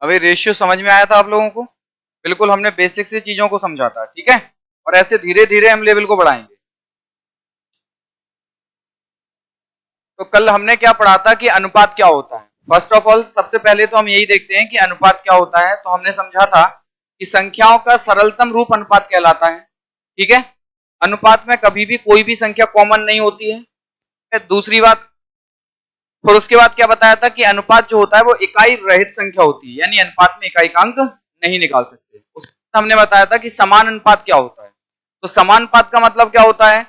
अभी रेशियो समझ में आया था आप लोगों को? बिल्कुल हमने बेसिक से चीजों को समझा था, ठीक है, और ऐसे धीरे धीरे हम लेवल को बढ़ाएंगे। तो कल हमने क्या पढ़ा था कि अनुपात क्या होता है। फर्स्ट ऑफ ऑल सबसे पहले तो हम यही देखते हैं कि अनुपात क्या होता है। तो हमने समझा था कि संख्याओं का सरलतम रूप अनुपात कहलाता है, ठीक है। अनुपात में कभी भी कोई भी संख्या कॉमन नहीं होती है। दूसरी बात, फिर उसके बाद क्या बताया था कि अनुपात जो होता है वो इकाई रहित संख्या होती है, यानी अनुपात में इकाई का अंक नहीं निकाल सकते। उसके हमने बताया था कि समान अनुपात क्या होता है। तो समान अनुपात का मतलब क्या होता है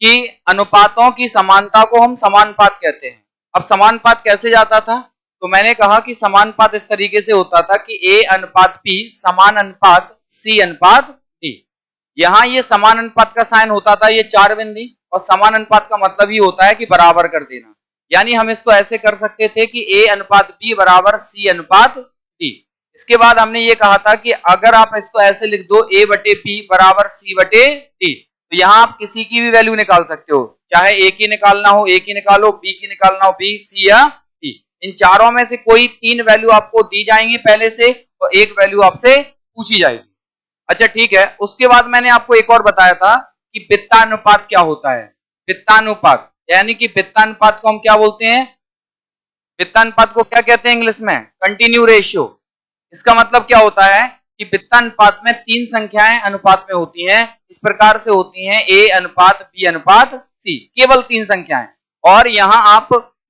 कि अनुपातों की समानता को हम समानुपात कहते हैं। अब समानुपात कैसे जाता था? तो मैंने कहा कि समानुपात इस तरीके से होता था कि A अनुपात P समान अनुपात C अनुपात D। यहां ये समान अनुपात का साइन होता था ये 4 बिंदी, और समान अनुपात का मतलब ही होता है कि बराबर कर देना। यानी हम इसको ऐसे कर सकते थे कि A अनुपात B बराबर C अनुपात D। इसके बाद हमने ये कहा था कि अगर आप इसको ऐसे लिख दो A बटे B बराबर C बटे D, तो यहां आप किसी की भी वैल्यू निकाल सकते हो, चाहे A की निकालना हो A की निकालो, B की निकालना हो B, C या D। इन चारों में से कोई 3 वैल्यू आपको दी जाएंगी पहले से, और एक वैल्यू आपसे पूछी जाएगी। अच्छा ठीक है, उसके बाद मैंने आपको एक और बताया था कि वित्तानुपात क्या होता है। वित्तानुपात यानी कि वित्तानुपात को हम क्या बोलते हैं? वित्तानुपात को क्या कहते हैं इंग्लिश में? Continue ratio. इसका मतलब क्या होता है कि वित्तानुपात में 3 संख्याएं अनुपात में होती हैं। इस प्रकार से होती हैं A अनुपात B अनुपात C, केवल 3 संख्याएं। और यहां आप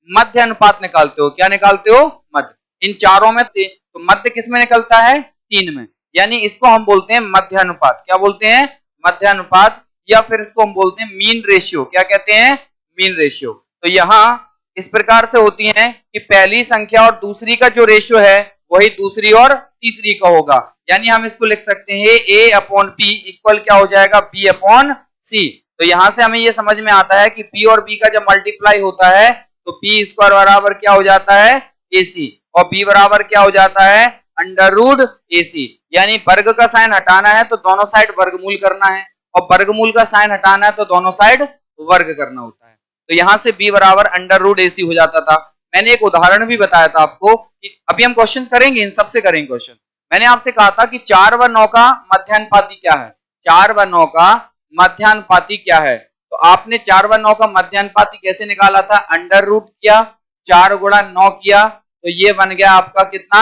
मध्य अनुपात निकालते हो। क्या निकालते हो? मध्य। इन चारों में तो मध्य किस में निकलता है? 3 में। यानी इसको हम बोलते हैं मध्य अनुपात। क्या बोलते हैं? मध्य अनुपात, या फिर इसको हम बोलते हैं मीन रेशियो। क्या कहते हैं? Mean ratio. तो यहां इस प्रकार से होती हैं कि पहली संख्या और दूसरी का जो रेशियो है वही दूसरी और तीसरी का होगा। यानी हम इसको लिख सकते हैं A अपॉन P इक्वल क्या हो जाएगा? B upon C। तो यहां से हमें यह समझ में आता है कि P और B का जब मल्टीप्लाई होता है तो P स्क्वायर बराबर क्या हो जाता है? AC, और B बराबर क्या हो जाता है? Under root AC। यानी वर्ग का साइन हटाना है तो दोनों साइड वर्गमूल करना है, और वर्गमूल का साइन हटाना है तो दोनों साइड वर्ग करना होता है। तो यहां से B बराबर अंडर रूट AC हो जाता था। मैंने एक उदाहरण भी बताया था आपको कि अभी हम क्वेश्चंस करेंगे, इन सबसे करेंगे क्वेश्चन। मैंने आपसे कहा था कि 4 व 9 का मध्यानुपाती क्या है? 4 व 9 का मध्यानुपाती क्या है? तो आपने 4 व 9 का मध्यानुपाती कैसे निकाला था? अंडर रूट किया, 4 गुणा 9 किया, तो ये बन गया आपका कितना?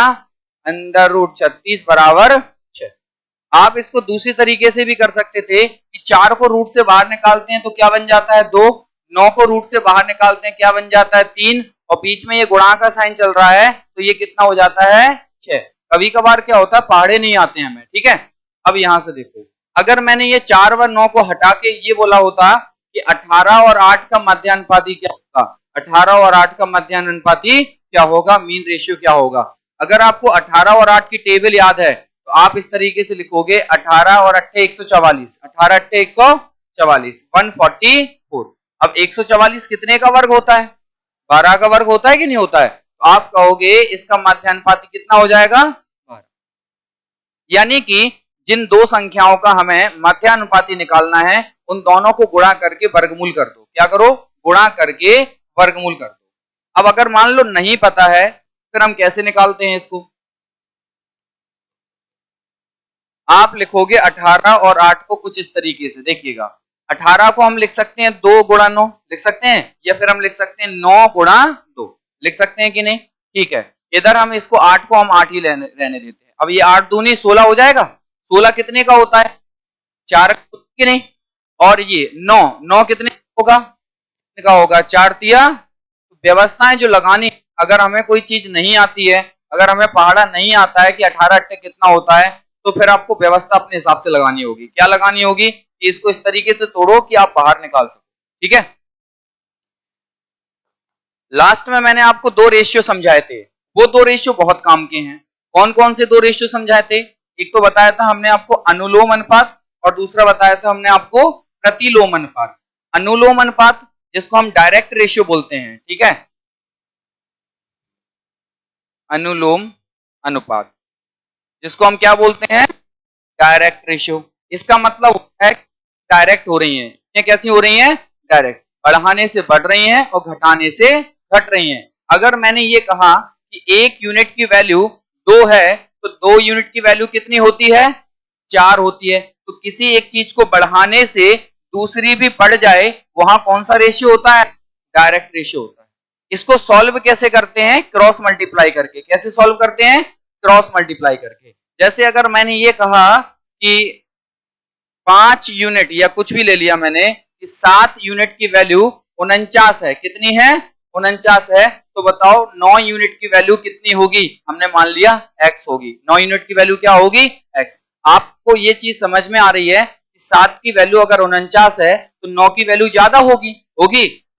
अंडर रूट 36 बराबर 6। आप इसको दूसरी तरीके से भी कर सकते थे कि 4 को रूट से बाहर निकालते हैं तो क्या बन जाता है? 2। 9 को रूट से बाहर निकालते हैं क्या बन जाता है? 3, और बीच में ये गुणा का साइन चल रहा है तो ये कितना हो जाता है? 6। कभी कभार क्या होता है, पहाड़े नहीं आते हैं हमें, ठीक है। अब यहां से देखो, अगर मैंने ये 4 व 9 को हटा के ये बोला होता कि 18 और 8 का मध्यानुपाती क्या होगा, 18 और 8 का मध्यानुपाती क्या होगा, मीन रेशियो क्या होगा। अगर आपको 18 और 8 की टेबल याद है तो आप इस तरीके से लिखोगे 18 और 8 144, 18 8 144, 144। अब 144 कितने का वर्ग होता है? 12 का वर्ग होता है कि नहीं होता है? तो आप कहोगे इसका मध्यानुपाती कितना हो जाएगा? 12। यानी कि जिन दो संख्याओं का हमें मध्यानुपाती निकालना है उन दोनों को गुणा करके वर्गमूल कर दो। क्या करो? गुणा करके वर्गमूल कर दो। अब अगर मान लो नहीं पता है फिर हम कैसे निकालते हैं इसको? आप लिखोगे 18 और 8 को कुछ इस तरीके से, देखिएगा 18 को हम लिख सकते हैं 2 गुणा 9 लिख सकते हैं, या फिर हम लिख सकते हैं 9 गुणा 2 लिख सकते हैं कि नहीं? ठीक है, इधर हम इसको 8 को हम 8 ही रहने देते हैं। अब ये 8 दूनी 16 हो जाएगा। 16 कितने का होता है? 4 की नहीं। और ये 9 कितने होगा? कितने का होगा? 4 तिया। व्यवस्थाएं जो लगानी, अगर हमें कोई चीज नहीं आती है, अगर हमें पहाड़ा नहीं आता है कि 18 अट्टे कितना होता है, तो फिर आपको व्यवस्था अपने हिसाब से लगानी होगी। क्या लगानी होगी? कि इसको इस तरीके से तोड़ो कि आप बाहर निकाल सको, ठीक है। लास्ट में मैंने आपको 2 रेशियो समझाए थे, वो 2 रेशियो बहुत काम के हैं। कौन कौन से 2 रेशियो समझाए थे? एक तो बताया था हमने आपको अनुलोम अनुपात, और दूसरा बताया था हमने आपको प्रतिलोम अनुपात। अनुलोम अनुपात जिसको हम डायरेक्ट रेशियो बोलते हैं, ठीक है, अनुलोम अनुपात जिसको हम क्या बोलते हैं? Direct ratio. इसका मतलब होता है डायरेक्ट हो रही हैं। ये कैसी हो रही हैं? डायरेक्ट, बढ़ाने से बढ़ रही हैं और घटाने से घट रही हैं। अगर मैंने ये कहा कि 1 यूनिट की वैल्यू 2 है तो 2 यूनिट की वैल्यू कितनी होती है? 4 होती है। तो किसी एक चीज को बढ़ाने से दूसरी भी बढ़ जाए, वहां कौन सा रेशियो होता है? डायरेक्ट रेशियो होता है। इसको सॉल्व कैसे करते हैं? क्रॉस मल्टीप्लाई करके। कैसे सॉल्व करते हैं? क्रॉस मल्टीप्लाई करके। जैसे अगर मैंने ये कहा कि 5 यूनिट या कुछ भी ले लिया मैंने कि 7 यूनिट की वैल्यू 49 है। कितनी है? 49 है। तो बताओ 9 यूनिट की वैल्यू कितनी होगी? हमने मान लिया x होगी। 9 यूनिट की वैल्यू क्या होगी? x। आपको ये चीज समझ में आ रही है कि 7 की वैल्यू अगर 49 है तो 9 की वैल्यू ज्यादा होगी।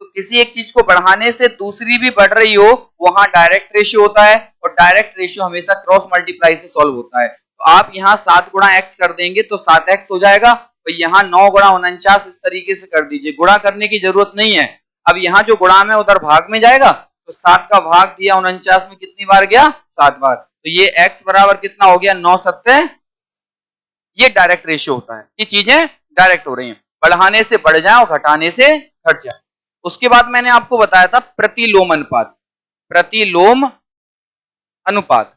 तो किसी एक चीज को बढ़ाने से दूसरी भी बढ़ रही हो, वहां डायरेक्ट रेशियो होता है, और डायरेक्ट रेशियो हमेशा क्रॉस मल्टीप्लाई से सॉल्व होता है। तो आप यहाँ 7 गुणा x कर देंगे तो 7x हो जाएगा। तो यहाँ 9 गुणा 49 इस तरीके से कर दीजिए। गुणा करने की जरूरत नहीं है। अब यहाँ जो गुणा में उधर भाग में जाएगा, तो 7 का भाग दिया 49 में कितनी बार गया? 7 बार। तो ये x बराबर कितना हो गया? 9 सत्ते। ये डायरेक्ट रेशियो होता है कि चीजें डायरेक्ट हो रही हैं, बढ़ाने से बढ़ जाए और घटाने से घट जाए। उसके बाद मैंने आपको बताया था प्रतिलोम अनुपात। प्रतिलोम अनुपात,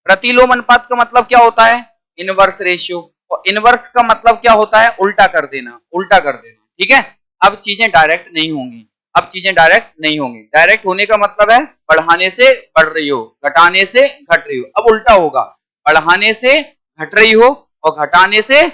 प्रतिलोम अनुपात का मतलब क्या होता है? Inverse ratio. और इनवर्स का मतलब क्या होता है? उल्टा कर देना, उल्टा कर देना। ठीक है। अब चीजें डायरेक्ट नहीं होंगी। अब चीजें डायरेक्ट नहीं होंगी। डायरेक्ट होने का मतलब है बढ़ाने से बढ़ रही हो, घटाने से घट रही हो। अब उल्टा होगा, बढ़ाने से घट रही हो और घटाने से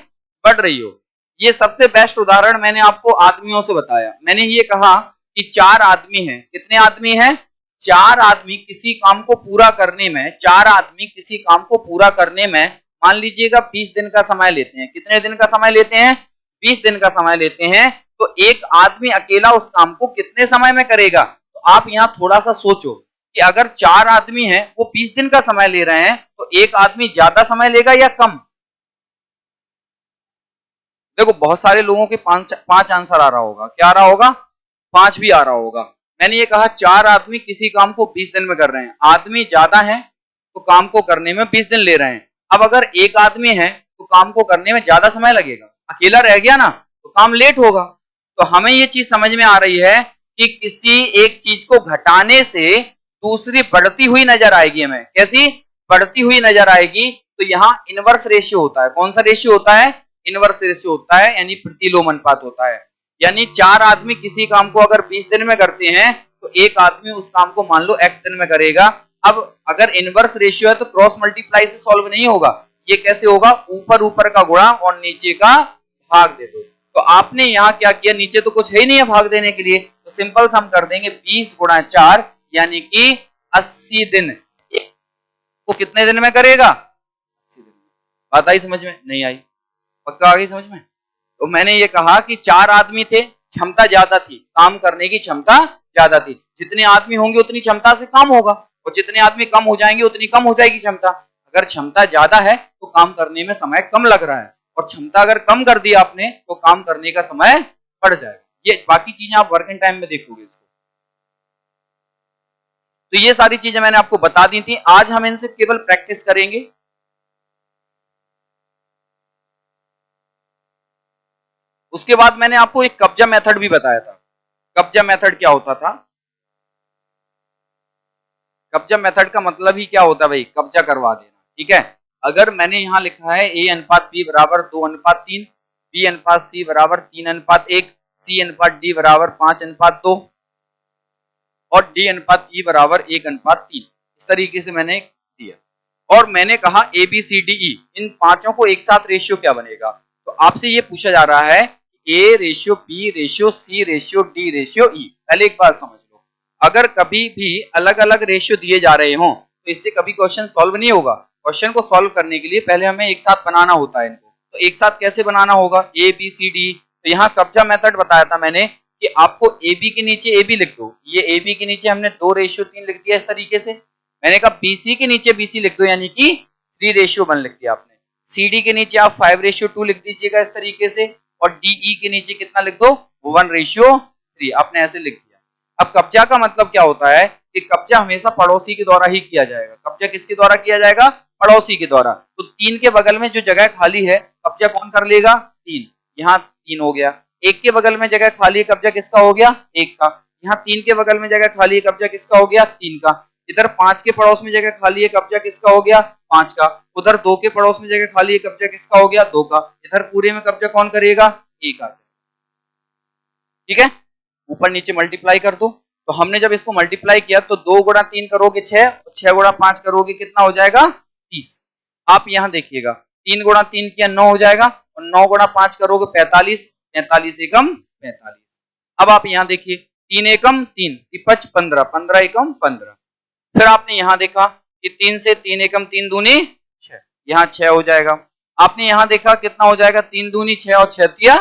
बढ़ रही हो। ये सबसे बेस्ट उदाहरण मैंने आपको आदमियों से बताया। मैंने ये कहा कि 4 आदमी हैं। कितने आदमी हैं? 4 आदमी किसी काम को पूरा करने में, 4 आदमी किसी काम को पूरा करने में मान लीजिएगा 20 दिन का समय लेते हैं। कितने दिन का समय लेते हैं? 20 दिन का समय लेते हैं। तो एक आदमी अकेला उस काम को कितने समय में करेगा? तो आप यहां थोड़ा सा सोचो कि अगर 4 आदमी हैं, वो 20 दिन का समय ले रहे हैं, तो एक आदमी ज्यादा समय लेगा या कम? देखो बहुत सारे लोगों के 5 आंसर आ रहा होगा। क्या आ रहा होगा? 5 भी आ रहा होगा। मैंने ये कहा 4 आदमी किसी काम को 20 दिन में कर रहे हैं। आदमी ज्यादा है तो काम को करने में 20 दिन ले रहे हैं। अब अगर एक आदमी है तो काम को करने में ज्यादा समय लगेगा। अकेला रह गया ना तो काम लेट होगा। तो हमें ये चीज समझ में आ रही है कि किसी एक चीज को घटाने से दूसरी बढ़ती हुई नजर आएगी। हमें कैसी? बढ़ती हुई नजर आएगी। तो यहाँ इनवर्स रेशियो होता है। कौन सा रेशियो होता है? इनवर्स रेशियो होता है, यानी प्रतिलोम अनुपात होता है। यानी 4 आदमी किसी काम को अगर 20 दिन में करते हैं तो एक आदमी उस काम को मान लो x दिन में करेगा। अब अगर इनवर्स रेशियो है तो क्रॉस मल्टीप्लाई से सॉल्व नहीं होगा। ये कैसे होगा? ऊपर ऊपर का गुणा और नीचे का भाग दे दो। तो आपने यहाँ क्या किया? नीचे तो कुछ है ही नहीं है भाग देने के लिए, तो सिंपल सम कर देंगे 20 गुणा 4 यानी कि 80 दिन। वो कितने दिन में करेगा? 80 दिन। बात आई समझ में? नहीं आई? पक्का आ गई समझ में? तो मैंने ये कहा कि 4 आदमी थे, क्षमता ज्यादा थी, काम करने की क्षमता ज्यादा थी। जितने आदमी होंगे उतनी क्षमता से काम होगा, और जितने आदमी कम हो जाएंगे उतनी कम हो जाएगी क्षमता। अगर क्षमता ज्यादा है तो काम करने में समय कम लग रहा है, और क्षमता अगर कम कर दी आपने तो काम करने का समय बढ़ जाएगा। ये बाकी चीजें आप वर्किंग टाइम में देखोगे इसको। तो ये सारी चीजें मैंने आपको बता दी थी। आज हम इनसे केवल प्रैक्टिस करेंगे। उसके बाद मैंने आपको एक कब्जा मेथड भी बताया था। कब्जा मेथड क्या होता था? कब्जा मेथड का मतलब ही क्या होता है भाई? कब्जा करवा देना। ठीक है। अगर मैंने यहां लिखा है a अनुपात b बराबर 2:3, b अनुपात c बराबर 3:1, c अनुपात d बराबर 5:2 और d अनुपात e बराबर 1:3, इस तरीके से मैंने दिया। और मैंने कहा a b c d e, इन पांचों को एक साथ रेशियो क्या बनेगा? तो आपसे ये पूछा जा रहा है a ratio b ratio c ratio d ratio e। पहले एक बात समझ लो, अगर कभी भी अलग अलग रेशियो दिए जा रहे हों तो इससे कभी क्वेश्चन सॉल्व नहीं होगा। क्वेश्चन को सॉल्व करने के लिए पहले हमें एक साथ बनाना होता है इनको। तो एक साथ कैसे बनाना होगा? a b c d। तो यहाँ कब्जा मेथड बताया था मैंने कि आपको ए बी के नीचे ए बी लिख दो। ये ए बी के नीचे हमने 2:3 लिख दिया इस तरीके से। मैंने कहा बी सी के नीचे बी सी लिख दो, यानी कि 3:1 लिख दिया आपने। सी डी के नीचे आप 5:2 लिख दीजिएगा इस तरीके से, और डी ई के नीचे कितना लिख दो? 1:3, आपने ऐसे लिख दिया। अब कब्जा का मतलब क्या होता है कि कब्जा हमेशा पड़ोसी के द्वारा ही किया जाएगा। कब्जा किसके द्वारा किया जाएगा? पड़ोसी के द्वारा। तो 3 के बगल में जो जगह खाली है कब्जा कौन कर लेगा? 3। यहाँ 3 हो गया। 1 के बगल में जगह खाली है, कब्जा किसका हो गया? 1 का। यहाँ 3 के बगल में जगह खाली है, कब्जा किसका हो गया? 3 का। इधर 5 के पड़ोस में जगह खाली है, कब्जा किसका हो गया? 5 का। उधर 2 के पड़ोस में जगह खाली है, कब्जा किसका हो गया? 2 का। इधर पूरे में कब्जा कौन करेगा? 1 आ जाएगा। ठीक है, ऊपर नीचे मल्टीप्लाई कर दो। तो हमने जब इसको मल्टीप्लाई किया तो 2 गुणा 3 करोगे 6, 6 गुणा 5 करोगे कितना हो जाएगा? 30। आप यहां देखिएगा, 3 गुणा 3 किया 9 हो जाएगा, और 9 गुणा 5 करोगे 45, 45 एकम 45। अब आप यहां देखिए, 3 एकम 3, 5 15, 15 एकम 15। फिर आपने यहां देखा कि 3 से 3 एकम 3 दूनी 6, यहां 6 हो जाएगा। आपने यहां देखा कितना हो जाएगा? 3 दूनी 6 और 6 तिया।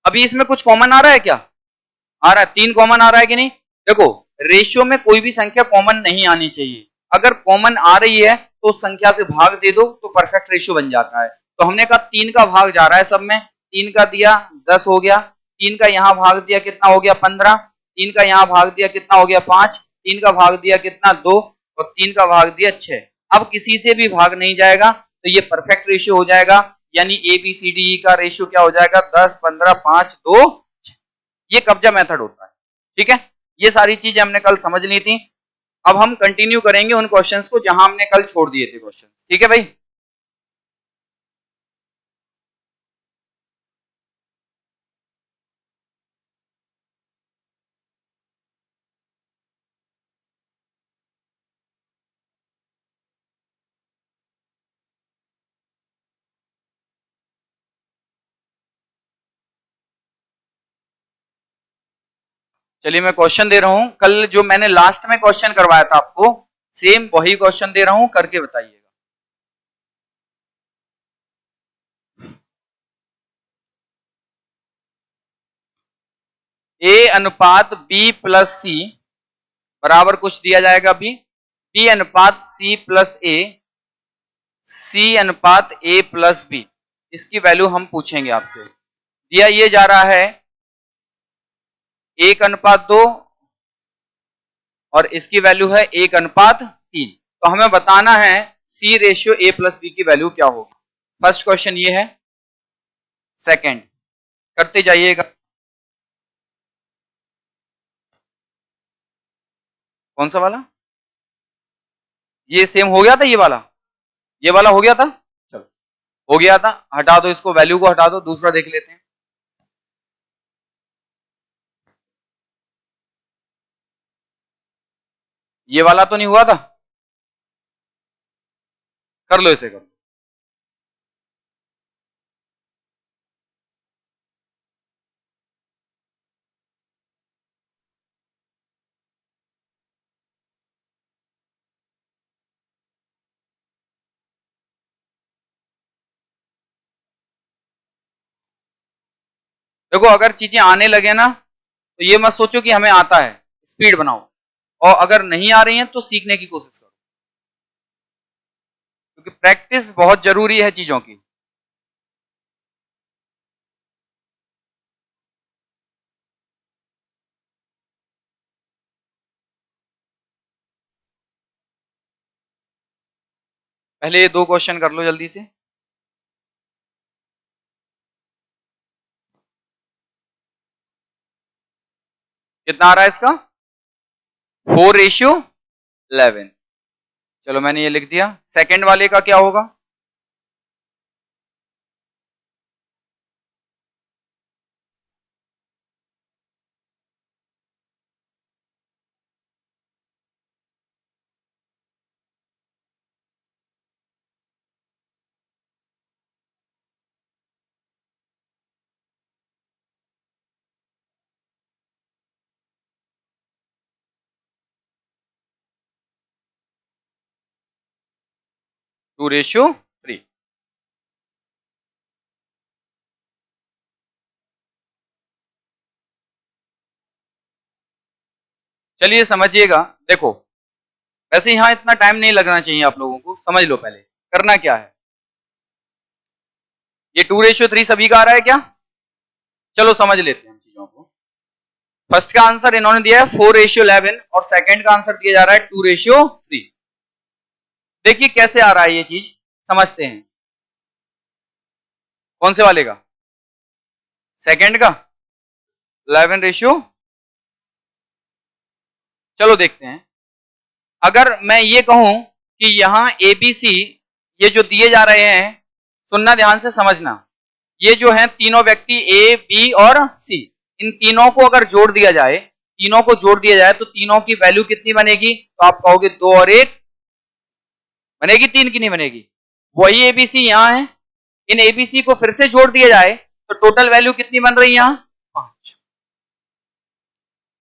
अभी इसमें कुछ कॉमन आ रहा है क्या? आ रहा है, 3 कॉमन आ रहा है कि नहीं? देखो, रेशियो में कोई भी संख्या कॉमन नहीं आनी चाहिए। अगर कॉमन आ रही है तो उस संख्या से भाग दे दो तो परफेक्ट रेशियो बन जाता है। तो हमने कहा 3 का भाग जा रहा है सब में, 3 का दिया 10 हो गया, 3 का यहां भाग दिया कितना हो गया? 15, 3 का यहां भाग दिया कितना हो गया? 5, 3 का भाग दिया कितना? 2, और 3 का भाग दिया 6। अब किसी से भी भाग नहीं जाएगा तो ये परफेक्ट रेशियो हो जाएगा, यानी ABCDE का रेशियो क्या हो जाएगा? 10 15 5 2 6। ये कब्जा मेथड होता है। ठीक है, ये सारी चीजें हमने कल समझ ली थी। अब हम कंटिन्यू करेंगे उन क्वेश्चंस को जहां हमने कल छोड़ दिए थे क्वेश्चंस। ठीक है भाई, चलिए मैं क्वेश्चन दे रहा हूं। कल जो मैंने लास्ट में क्वेश्चन करवाया था आपको, सेम वही क्वेश्चन दे रहा हूं, करके बताइएगा। A अनुपात B प्लस सी बराबर कुछ दिया जाएगा B, B अनुपात C प्लस A, C अनुपात A प्लस B। इसकी वैल्यू हम पूछेंगे आपसे। दिया ये जा रहा है 1 अनुपात 2, और इसकी वैल्यू है 1 अनुपात 3। तो हमें बताना है C ratio A plus B की वैल्यू क्या होगी। फर्स्ट क्वेश्चन ये है। सेकंड करते जाइएगा। कौन सा वाला? ये सेम हो गया था, ये वाला हो गया था। चलो, हो गया था, हटा दो इसको, वैल्यू को हटा दो, दूसरा देख लेते हैं। ये वाला तो नहीं हुआ था, कर लो इसे, करो। देखो, अगर चीजें आने लगे ना तो ये मत सोचो कि हमें आता है, स्पीड बनाओ, और अगर नहीं आ रही है तो सीखने की कोशिश करो, क्योंकि प्रैक्टिस बहुत जरूरी है चीजों की। पहले ये 2 क्वेश्चन कर लो जल्दी से। कितना आ रहा है इसका? 4:11। चलो मैंने ये लिख दिया। सेकंड वाले का क्या होगा? Two ratio three. चलिए समझिएगा। देखो, वैसे यहां इतना टाइम नहीं लगना चाहिए आप लोगों को, समझ लो पहले करना क्या है। ये 2:3 सभी का आ रहा है क्या? चलो समझ लेते हैं चीजों को। फर्स्ट का आंसर इन्होंने दिया है 4:11, और सेकंड का आंसर दिया जा रहा है 2:3। देखिए कैसे आ रहा है ये चीज, समझते हैं। कौन से वाले का? सेकंड का 11:, चलो देखते हैं। अगर मैं ये कहूं कि यहां एबीसी ये जो दिए जा रहे हैं, सुनना ध्यान से समझना, ये जो है तीनों व्यक्ति ए बी और सी, इन तीनों को अगर जोड़ दिया जाए, तीनों को जोड़ दिया जाए तो तीनों की वैल्यू कितनी बनेगी? तो आप कहोगे 2 और 1 बनेगी, 3 की नहीं बनेगी? वही एबीसी यहां है, इन एबीसी को फिर से जोड़ दिया जाए तो टोटल वैल्यू कितनी बन रही है यहां? 5।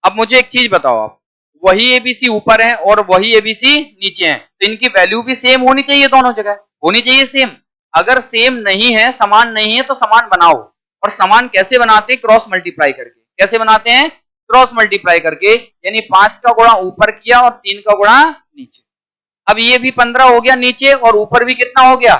अब मुझे एक चीज बताओ आप, वही एबीसी ऊपर है और वही एबीसी नीचे है, तो इनकी वैल्यू भी सेम होनी चाहिए, दोनों जगह होनी चाहिए सेम। अगर सेम नहीं है, समान नहीं है, तो समान बनाओ। और समान कैसे बनाते हैं? क्रॉस मल्टीप्लाई करके। कैसे बनाते हैं? क्रॉस मल्टीप्लाई करके, यानी 5 का गुणा ऊपर किया और 3 का गुणा नीचे। अब ये भी 15 हो गया नीचे, और ऊपर भी कितना हो गया?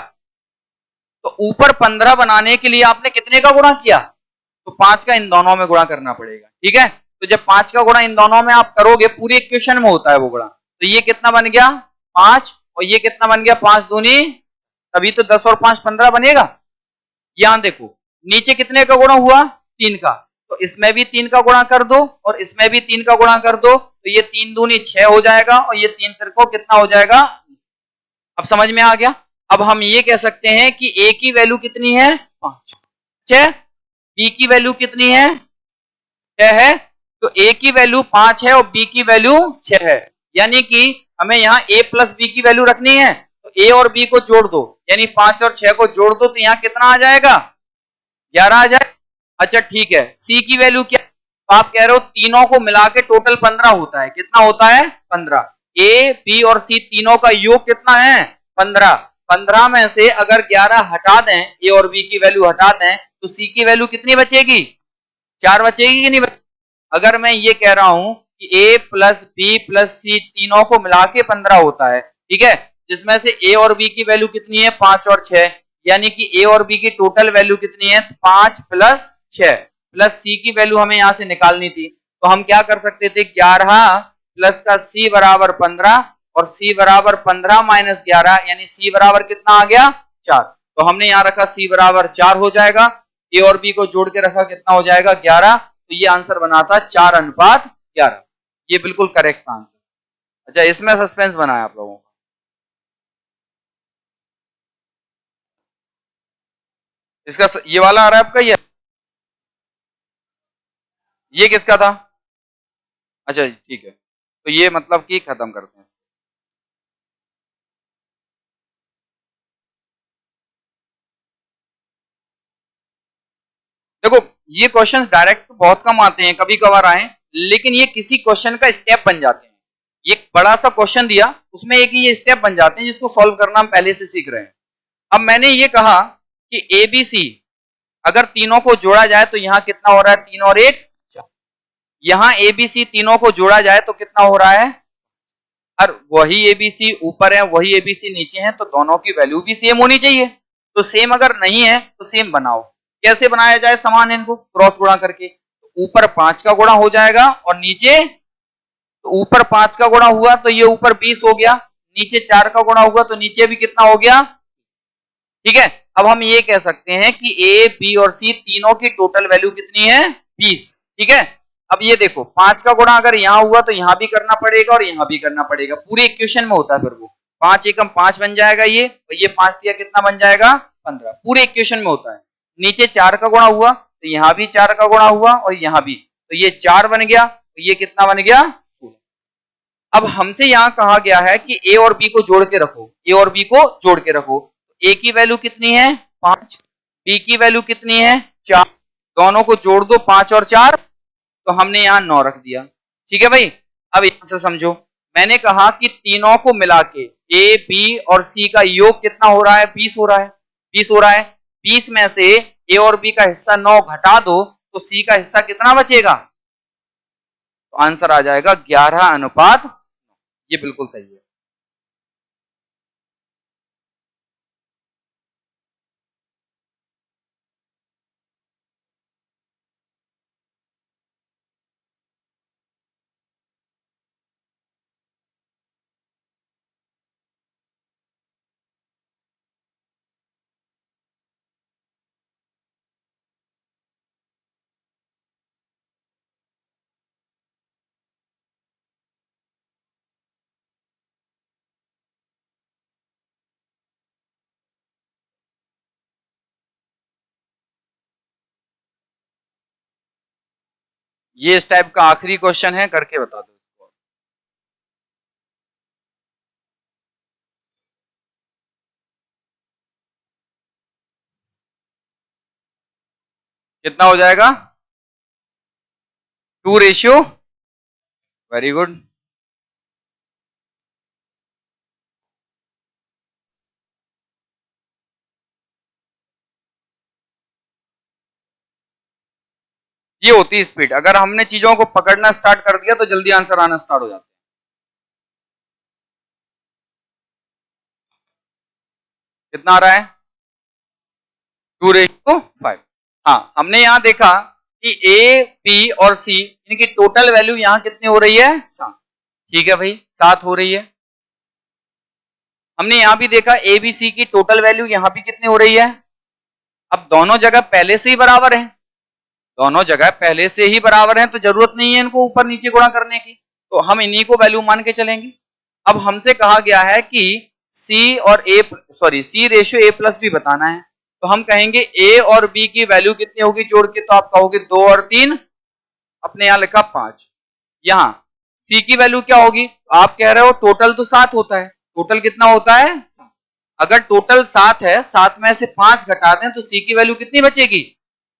तो ऊपर 15 बनाने के लिए आपने कितने का गुणा किया? तो 5 का इन दोनों में गुणा करना पड़ेगा, ठीक है? तो जब 5 का गुणा इन दोनों में आप करोगे, पूरी इक्वेशन में होता है वो गुणा, तो ये कितना बन गया? 5, और ये कितना बन गया? 5 दूनी, तभी तो 10 और 5 15 बनेगा। यहां देखो, नीचे कितने का गुणा हुआ? 3 का, तो इसमें भी 3 का गुणा कर दो और इसमें भी 3 का गुणा कर दो, तो ये 3 दूनी 6 हो जाएगा, और ये 3 तिरको कितना हो जाएगा? अब समझ में आ गया? अब हम ये कह सकते हैं कि ए की वैल्यू कितनी है? 5। 6। बी की वैल्यू कितनी है? 6 है। तो ए की वैल्यू 5 है और बी की वैल्यू 6 है, यानी कि हमें यहाँ ए प्लस बी की वैल्यू रखनी है। तो ए और बी को जोड़ दो, यानी 5 और 6 को जोड़ दो, तो यहाँ कितना आ जाएगा? 11 आ जाए। अच्छा ठीक है, सी की वैल्यू क्या? तो आप कह रहे हो तीनों को मिला के टोटल 15 होता है। कितना होता है? 15। ए बी और सी तीनों का योग कितना है? 15। 15 में से अगर 11 हटा दें, ए और बी की वैल्यू हटा दें, तो सी की वैल्यू कितनी बचेगी? 4 बचेगी कि नहीं बचेगी? अगर मैं ये कह रहा हूं कि ए प्लस बी प्लस सी तीनों को मिला के 15 होता है, ठीक है, जिसमें से ए और बी की वैल्यू कितनी है? 5 और 6, यानी कि ए और बी की टोटल वैल्यू कितनी है? 5 प्लस 6, प्लस सी की वैल्यू हमें यहां से निकालनी थी, तो हम क्या कर सकते थे? 11 प्लस का सी बराबर 15, और सी बराबर 15 माइनस 11, यानी सी बराबर कितना आ गया? 4। तो हमने यहां रखा सी बराबर 4 हो जाएगा, ए और बी को जोड़ के रखा, कितना हो जाएगा? 11। तो ये आंसर बना था 4:11। ये बिल्कुल करेक्ट आंसर। अच्छा, इसमें सस्पेंस बना है आप लोगों का। इसका ये वाला आ रहा है आपका, ये किसका था? अच्छा ठीक है, तो ये मतलब कि खत्म करते हैं। देखो, ये क्वेश्चंस डायरेक्ट तो बहुत कम आते हैं, कभी कभार आए, लेकिन ये किसी क्वेश्चन का स्टेप बन जाते हैं। ये बड़ा सा क्वेश्चन दिया, उसमें एक ये स्टेप बन जाते हैं जिसको सॉल्व करना हम पहले से सीख रहे हैं। अब मैंने ये कहा कि एबीसी अगर तीनों को जोड़ा जाए तो यहां कितना हो रहा है? 3 और 1 4। यहां एबीसी तीनों को जोड़ा जाए तो कितना हो रहा है? और वही एबीसी ऊपर है, वही एबीसी नीचे है, तो दोनों की वैल्यू भी सेम होनी चाहिए। तो सेम अगर नहीं है तो सेम बनाओ। कैसे बनाया जाए समान? इनको क्रॉस गुणा करके, तो ऊपर 5 का गुणा हो जाएगा और नीचे, तो ऊपर 5 का गुणा हुआ तो ये ऊपर 20 हो गया, नीचे 4 का गुणा हुआ तो नीचे भी कितना हो गया? ठीक है। अब हम ये कह सकते हैं कि ए बी और सी तीनों की टोटल वैल्यू कितनी है? 20। ठीक है। अब ये देखो, 5 का गुणा अगर यहां हुआ तो यहां भी करना पड़ेगा और यहां भी करना पड़ेगा, पूरी इक्वेशन में होता है फिर वो। 5 एकम 5 बन जाएगा ये, और ये 5 दिया कितना बन जाएगा? 15। पूरे इक्वेशन में होता है। नीचे 4 का गुणा हुआ तो यहां भी 4 का गुणा हुआ और यहां भी, तो ये 4 बन गया, तो ये कितना बन गया? 16। अब हमसे यहां कहा गया है कि ए और बी को जोड़ के रखो, ए और बी को जोड़ के रखो। ए की वैल्यू कितनी है? 5। बी की वैल्यू कितनी है? 4। दोनों को जोड़ दो, 5 और 4, तो हमने यहां 9 रख दिया। ठीक है भाई। अब यहां से समझो, मैंने कहा कि तीनों को मिला के ए बी और सी का योग कितना हो रहा है? 20 हो रहा है। 20 हो रहा है। 20 में से ए और बी का हिस्सा 9 घटा दो, तो सी का हिस्सा कितना बचेगा? तो आंसर आ जाएगा 11:9। ये बिल्कुल सही है। ये इस टाइप का आखिरी क्वेश्चन है, करके बता दो। कितना हो जाएगा? 2:, वेरी गुड। ये होती है स्पीड। अगर हमने चीजों को पकड़ना स्टार्ट कर दिया तो जल्दी आंसर आना स्टार्ट हो जाता है। कितना आ रहा है? 2:5। हाँ, हमने यहां देखा कि ए, बी और सी इनकी टोटल वैल्यू यहां कितनी हो रही है? 7। ठीक है भाई, 7 हो रही है। हमने यहां भी देखा ए बी सी की टोटल वैल्यू यहां भी कितनी हो रही है? अब दोनों जगह पहले से ही बराबर है, दोनों जगह पहले से ही बराबर हैं, तो जरूरत नहीं है इनको ऊपर नीचे गुणा करने की, तो हम इन्हीं को वैल्यू मान के चलेंगे। अब हमसे कहा गया है कि सी और ए, sorry C ratio A plus B बताना है, तो हम कहेंगे ए और बी की वैल्यू कितनी होगी जोड़ के, तो आप कहोगे 2 और 3, अपने यहां लिखा 5। यहां सी की वैल्यू क्या होगी? आप कह रहे हो टोटल तो 7 होता है, टोटल कितना होता है? 7। अगर टोटल 7 है, 7 में से 5 घटा दें तो सी की वैल्यू कितनी बचेगी?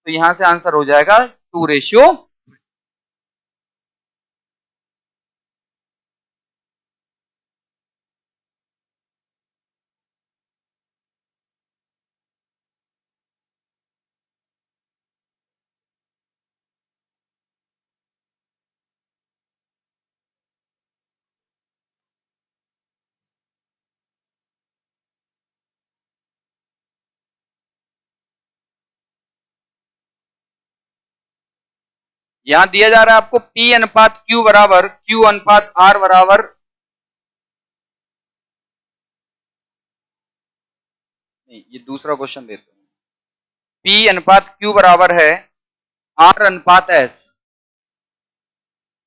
तो यहां से आंसर हो जाएगा 2:। यहां दिया जा रहा है आपको P अनुपात Q बराबर Q अनुपात R बराबर, नहीं ये दूसरा क्वेश्चन देते हैं। P अनुपात Q बराबर है R अनुपात S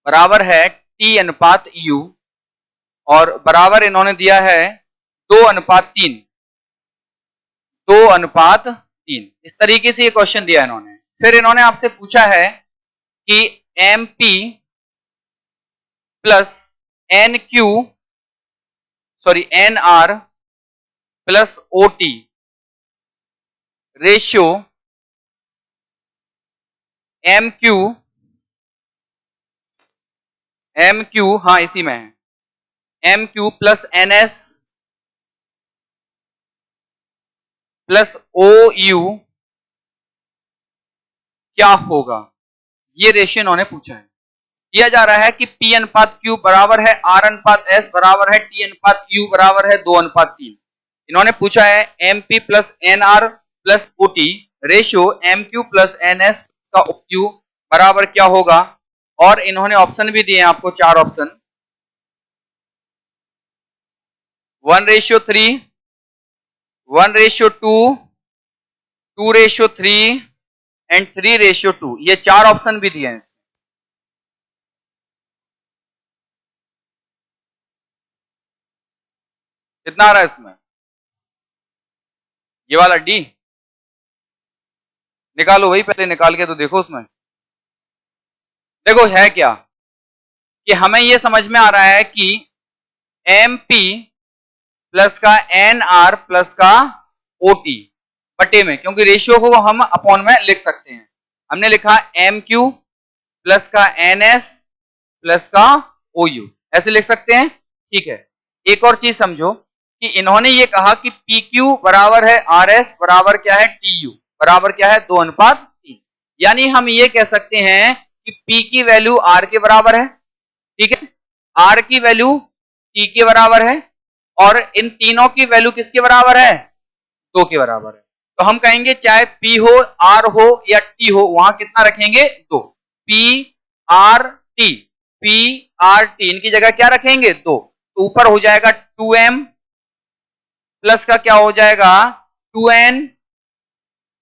बराबर है T अनुपात U, और बराबर इन्होंने दिया है 2:3, 2:3। इस तरीके से ये क्वेश्चन दिया इन्होंने। फिर इन्होंने आपसे पूछा है कि MP plus NQ, sorry NR plus OT ratio MQ, हाँ इसी में है, MQ plus NS plus OU क्या होगा? ये रेशियो इन्होंने पूछा है। दिया जा रहा है कि P अनुपात Q बराबर है R अनुपात S बराबर है T अनुपात U बराबर है 2:3। इन्होंने पूछा है MP plus NR plus OT ratio MQ plus NS का OQ बराबर क्या होगा, और इन्होंने ऑप्शन भी दिए हैं आपको, 4 ऑप्शन, 1:3, 1:2, 2:3 एंड 3:2। ये 4 ऑप्शन भी दिए हैं। कितना आ रहा है इसमें? ये वाला डी निकालो, वही पहले निकाल के तो देखो उसमें। देखो है क्या कि हमें ये समझ में आ रहा है कि MP प्लस का NR प्लस का OT बटे में, क्योंकि रेशियो को हम अपॉन में लिख सकते हैं, हमने लिखा MQ प्लस का NS प्लस का OU, ऐसे लिख सकते हैं। ठीक है, एक और चीज समझो कि इन्होंने ये कहा कि PQ बराबर है RS बराबर क्या है TU बराबर क्या है 2:3, यानी हम ये कह सकते हैं कि P की वैल्यू R के बराबर है, ठीक है, R की वैल्यू T के बराबर है, और इन तीनों की वैल्यू किसके बराबर है? 2 के बराबर है। तो हम कहेंगे चाहे P हो, R हो या T हो, वहां कितना रखेंगे? 2। P R T, P R T इनकी जगह क्या रखेंगे? 2। तो ऊपर हो जाएगा 2M प्लस का क्या हो जाएगा? 2N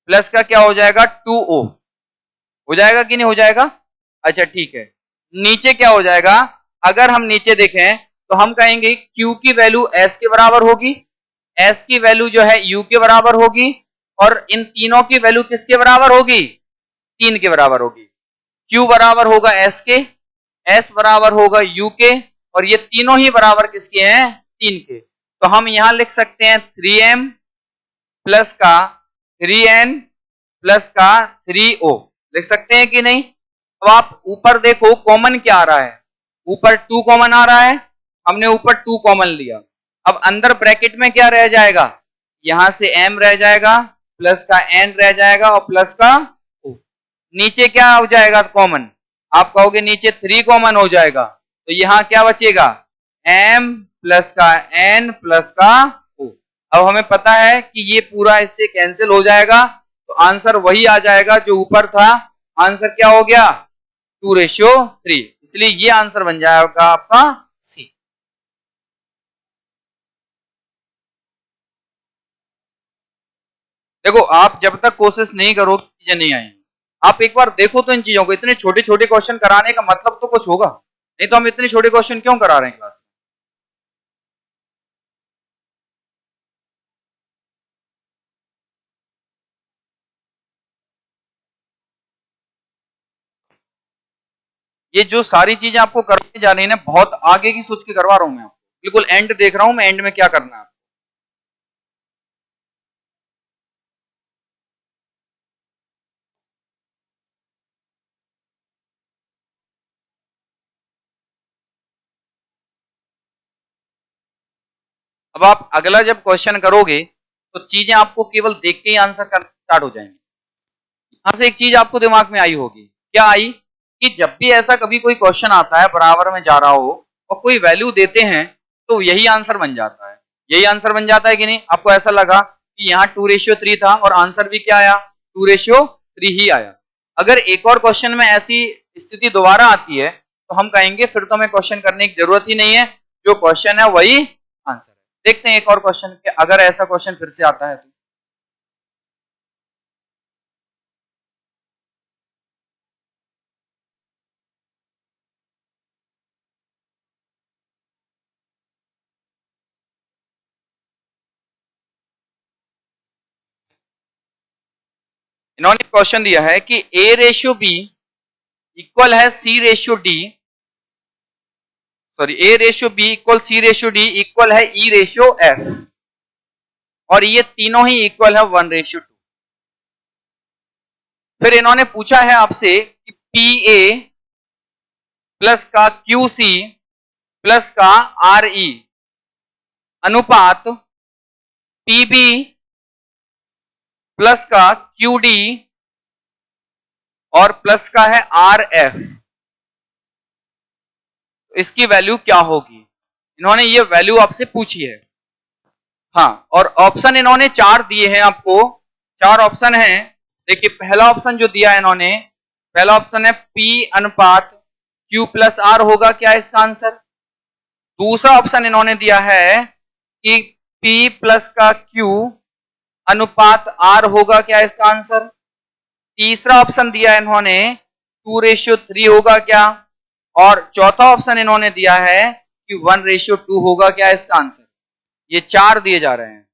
प्लस का क्या हो जाएगा? 2O। हो जाएगा कि नहीं हो जाएगा? अच्छा ठीक है, नीचे क्या हो जाएगा? अगर हम नीचे देखें तो हम कहेंगे Q की वैल्यू S के बराबर होगी, S की वैल्यू जो है U के बराबर होगी, और इन तीनों की वैल्यू किसके बराबर होगी? 3 के बराबर होगी। Q बराबर होगा S के, S बराबर होगा U के, और ये तीनों ही बराबर किसके हैं? 3 के। तो हम यहां लिख सकते हैं 3m प्लस का 3n प्लस का 3o, लिख सकते हैं कि नहीं? अब आप ऊपर देखो कॉमन क्या आ रहा है, ऊपर 2 कॉमन आ रहा है, हमने ऊपर 2 कॉमन लिया। अब अंदर ब्रैकेट में क्या रह जाएगा? यहां से m रह जाएगा, प्लस का n रह जाएगा, और प्लस का o। नीचे क्या हो जाएगा कॉमन? आप कहोगे नीचे 3 कॉमन हो जाएगा, तो यहां क्या बचेगा? m प्लस का n प्लस का o। अब हमें पता है कि ये पूरा इससे कैंसिल हो जाएगा, तो आंसर वही आ जाएगा जो ऊपर था। आंसर क्या हो गया? 2:3, इसलिए ये आंसर बन जाएगा आपका सी। देखो आप जब तक कोशिश नहीं करो चीजें नहीं आएंगी। आप एक बार देखो तो इन चीजों को, इतने छोटे छोटे क्वेश्चन कराने का मतलब तो कुछ होगा, नहीं तो हम इतने छोटे क्वेश्चन क्यों करा रहे हैं क्लास में? ये जो सारी चीजें आपको करने जा रही है ना, बहुत आगे की सोच के करवा रहा हूं मैं आपको, बिल्कुल एंड देख रहा हूं मैं, एंड में क्या करना है। अब आप अगला जब क्वेश्चन करोगे तो चीजें आपको केवल देख के ही आंसर करना स्टार्ट हो जाएंगे। यहां से एक चीज आपको दिमाग में आई होगी, क्या आई? कि जब भी ऐसा कभी कोई क्वेश्चन आता है बराबर में जा रहा हो और कोई वैल्यू देते हैं, तो यही आंसर बन जाता है। यही आंसर बन जाता है कि नहीं? आपको ऐसा लगा कि यहाँ 2:3 था और आंसर भी क्या आया? 2:3 ही आया। अगर एक और क्वेश्चन में ऐसी स्थिति दोबारा आती है तो हम कहेंगे फिर तो हमें क्वेश्चन करने की जरूरत ही नहीं है, जो क्वेश्चन है वही आंसर है। देखते हैं एक और क्वेश्चन, अगर ऐसा क्वेश्चन फिर से आता है तो। इन्होंने क्वेश्चन दिया है कि A/B इक्वल है C/D, sorry A/B equal C/D equal है E/F, और ये तीनों ही इक्वल है 1:2। फिर इन्होंने पूछा है आपसे कि PA प्लस का QC प्लस का RE अनुपात PB प्लस का QD और प्लस का है RF, इसकी वैल्यू क्या होगी? इन्होंने ये वैल्यू आपसे पूछी है। हाँ, और ऑप्शन इन्होंने 4 दिए हैं आपको, 4 ऑप्शन हैं। देखिए पहला ऑप्शन जो दिया है इन्होंने, पहला ऑप्शन है P अनुपात Q प्लस R होगा क्या इसका आंसर? दूसरा ऑप्शन इन्होंने दिया है कि P प्लस का Q अनुपात R होगा क्या इसका आंसर? तीसरा ऑप्शन दिया इन्होंने 2:3 होगा क्या? और चौथा ऑप्शन इन्होंने दिया है कि 1:2 होगा क्या इसका आंसर? ये 4 दिए जा रहे हैं।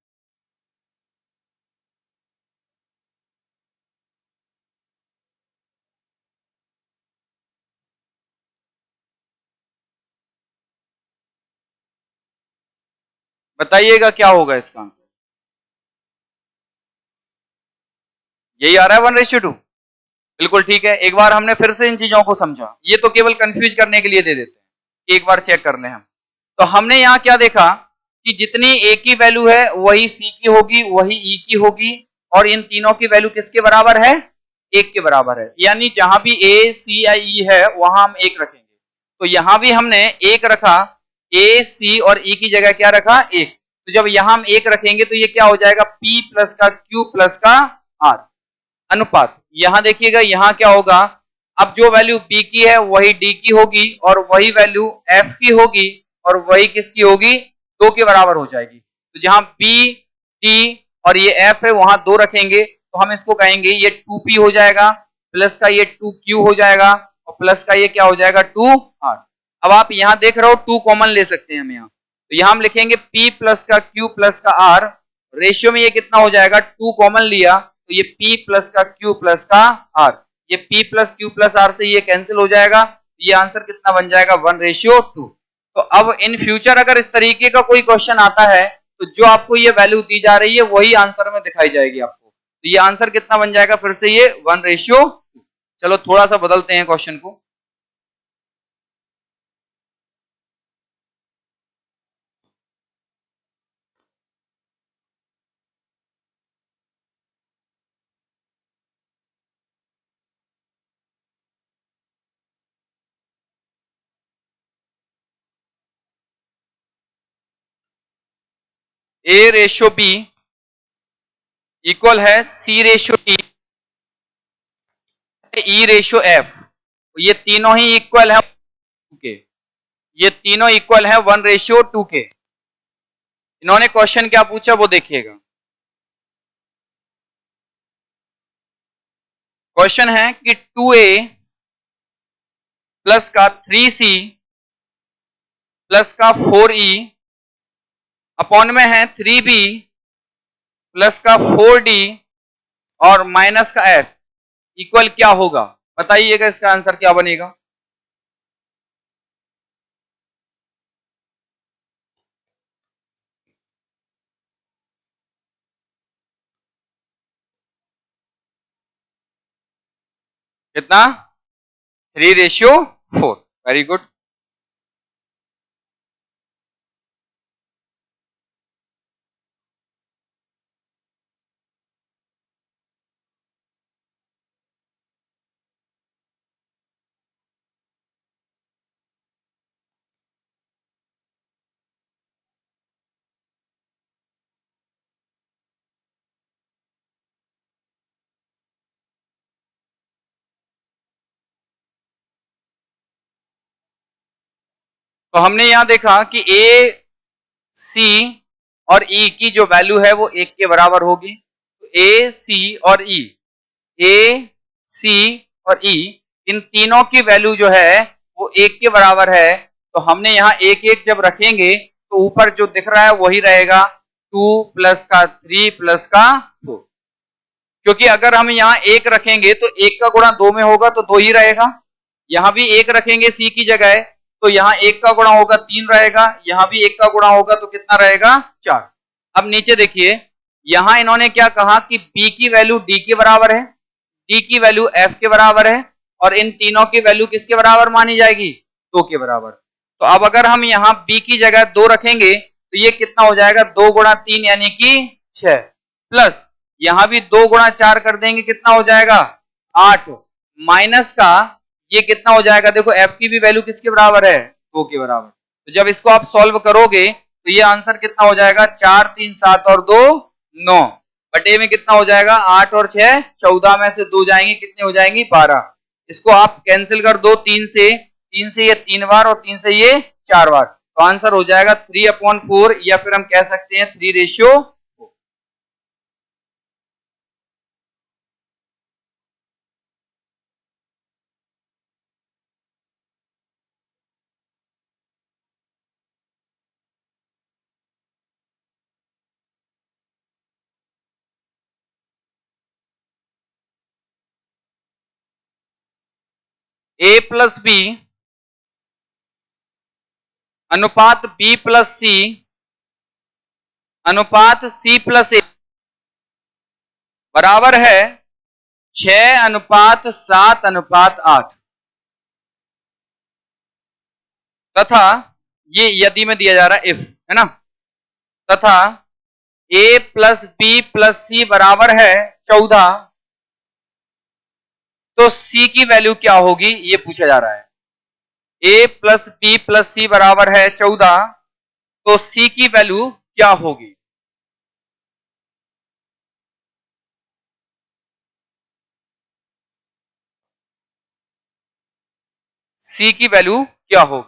बताइएगा क्या होगा इसका आंसर? यही आ रहा है 1:2। बिल्कुल ठीक है। एक बार हमने फिर से इन चीजों को समझा, ये तो केवल कंफ्यूज करने के लिए दे देते हैं, एक बार चेक कर लें हम। तो हमने यहां क्या देखा कि जितनी ए की वैल्यू है वही सी की होगी, वही ई की होगी, और इन तीनों की वैल्यू किसके बराबर है? 1 के बराबर है। यानी जहां भी ए सी या ई है वहां हम 1 रखेंगे। तो यहां भी हमने 1 रखा, ए सी और ई की जगह क्या रखा? 1। तो जब यहां हम 1 रखेंगे तो ये क्या हो जाएगा? P प्लस का Q प्लस का R अनुपात। यहां देखिएगा यहां क्या होगा, अब जो वैल्यू B की है वही D की होगी, और वही वैल्यू F की होगी, और वही किसकी होगी? 2 के बराबर हो जाएगी। तो जहां B, D और ये F है वहां 2 रखेंगे, तो हम इसको कहेंगे ये 2P हो जाएगा, प्लस का ये 2Q हो जाएगा, और प्लस का ये क्या हो जाएगा? 2R। अब आप यहां देख रहे हो 2 कॉमन ले सकते हैं हम यहां, तो यहां हम लिखेंगे P प्लस का Q प्लस का R, रेशियो में ये कितना हो जाएगा? 2 कॉमन लिया तो ये P प्लस का Q प्लस का R, ये P plus Q plus R से ये कैंसिल हो जाएगा, ये आंसर कितना बन जाएगा 1:2। तो अब इन फ्यूचर अगर इस तरीके का कोई क्वेश्चन आता है तो जो आपको ये वैल्यू दी जा रही है वही आंसर में दिखाई जाएगी आपको। तो ये आंसर कितना बन जाएगा फिर से ये 1:2। चलो थोड़ा सा बदलते हैं क्वेश्चन को। A/B इक्वल है C/D E/F। ये तीनों ही इक्वल है के, ये तीनों इक्वल है 1:2 के। इन्होंने क्वेश्चन क्या पूछा वो देखिएगा। क्वेश्चन है कि 2A प्लस का 3C प्लस का 4E अपॉन में है 3B प्लस का 4D और माइनस का F इक्वल क्या होगा, बताइएगा इसका आंसर क्या बनेगा। कितना 3:4। Very good. तो हमने यहां देखा कि ए सी और ई की जो वैल्यू है वो एक के बराबर होगी। तो ए सी और ई, ए सी और ई इन तीनों की वैल्यू जो है वो एक के बराबर है। तो हमने यहाँ एक एक जब रखेंगे तो ऊपर जो दिख रहा है वही रहेगा 2 प्लस का 3 प्लस का 4। क्योंकि अगर हम यहाँ एक रखेंगे तो एक का गुणा दो में होगा तो दो ही रहेगा। यहाँ भी एक रखेंगे सी की जगह तो यहाँ एक का गुणा होगा 3 रहेगा, यहाँ भी एक का गुणा होगा तो कितना रहेगा 4। अब नीचे देखिए, यहाँ इन्होंने क्या कहा कि बी की वैल्यू डी के बराबर है, डी की वैल्यू एफ के बराबर है और इन तीनों की वैल्यू किसके बराबर मानी जाएगी, 2 के बराबर। तो अब अगर हम यहाँ बी की जगह 2 रखेंगे तो ये कितना हो जाएगा 2 गुणा 3 यानी कि 6 प्लस यहां भी 2 गुणा 4 कर देंगे कितना हो जाएगा 8 माइनस का ये कितना हो जाएगा, देखो एफ की भी वैल्यू किसके बराबर है 2 के बराबर। तो जब इसको आप सॉल्व करोगे तो ये आंसर कितना हो जाएगा 4 3 7 और 2 9 बटे में कितना हो जाएगा 8 और 6 14 में से 2 जाएंगे कितने हो जाएंगी 12। इसको आप कैंसिल कर दो 3 से, 3 से ये 3 बार और 3 से ये 4 बार, तो आंसर हो जाएगा 3/4 या फिर हम कह सकते हैं 3:4। ए प्लस बी अनुपात बी प्लस सी अनुपात सी प्लस ए बराबर है 6:7:8 तथा ये यदि में दिया जा रहा है इफ, है ना, तथा ए प्लस बी प्लस सी बराबर है 14 तो सी की वैल्यू क्या होगी ये पूछा जा रहा है। ए प्लस बी प्लस सी बराबर है 14 तो सी की वैल्यू क्या होगी। सी की वैल्यू क्या होगी।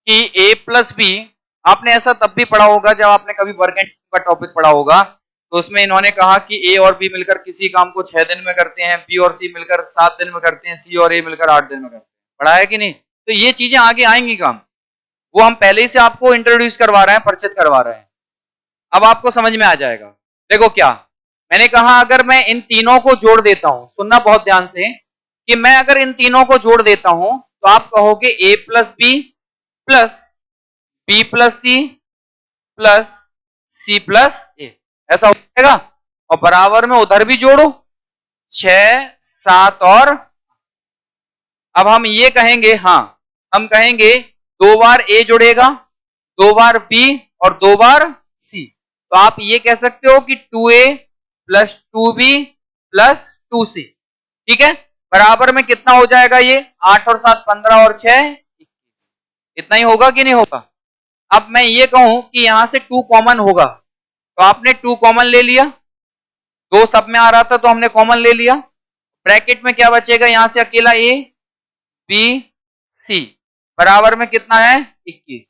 कि ए प्लस बी, आपने ऐसा तब भी पढ़ा होगा जब आपने कभी वर्क एंड का टॉपिक पढ़ा होगा, तो उसमें इन्होंने कहा कि ए और बी मिलकर किसी काम को 6 दिन में करते हैं, बी और सी मिलकर 7 दिन में करते हैं, सी और ए मिलकर 8 दिन में करते हैं। पढ़ा है कि नहीं? तो ये चीजें आगे आएंगी काम, वो हम पहले ही से आपको इंट्रोड्यूस करवा रहे हैं, परिचित करवा रहे हैं। अब आपको समझ में आ जाएगा। देखो क्या मैंने कहा, अगर मैं इन तीनों को जोड़ देता हूं, सुनना बहुत ध्यान से, कि मैं अगर इन तीनों को जोड़ देता हूं तो आप कहोगे A plus B plus B plus C plus C plus A, ऐसा हो जाएगा। और बराबर में उधर भी जोड़ो, 6 7 और अब हम ये कहेंगे, हाँ हम कहेंगे 2 बार ए जुड़ेगा, 2 बार बी और 2 बार सी, तो आप ये कह सकते हो कि 2a plus 2b plus 2c। ठीक है, बराबर में कितना हो जाएगा ये, 8 और 7 15 और 6 21, इतना ही होगा कि नहीं होगा? अब मैं ये कहूं कि यहां से 2 कॉमन होगा, तो आपने 2 कॉमन ले लिया, 2 सब में आ रहा था तो हमने कॉमन ले लिया, ब्रैकेट में क्या बचेगा, यहां से अकेला ए बी सी, बराबर में कितना है 21।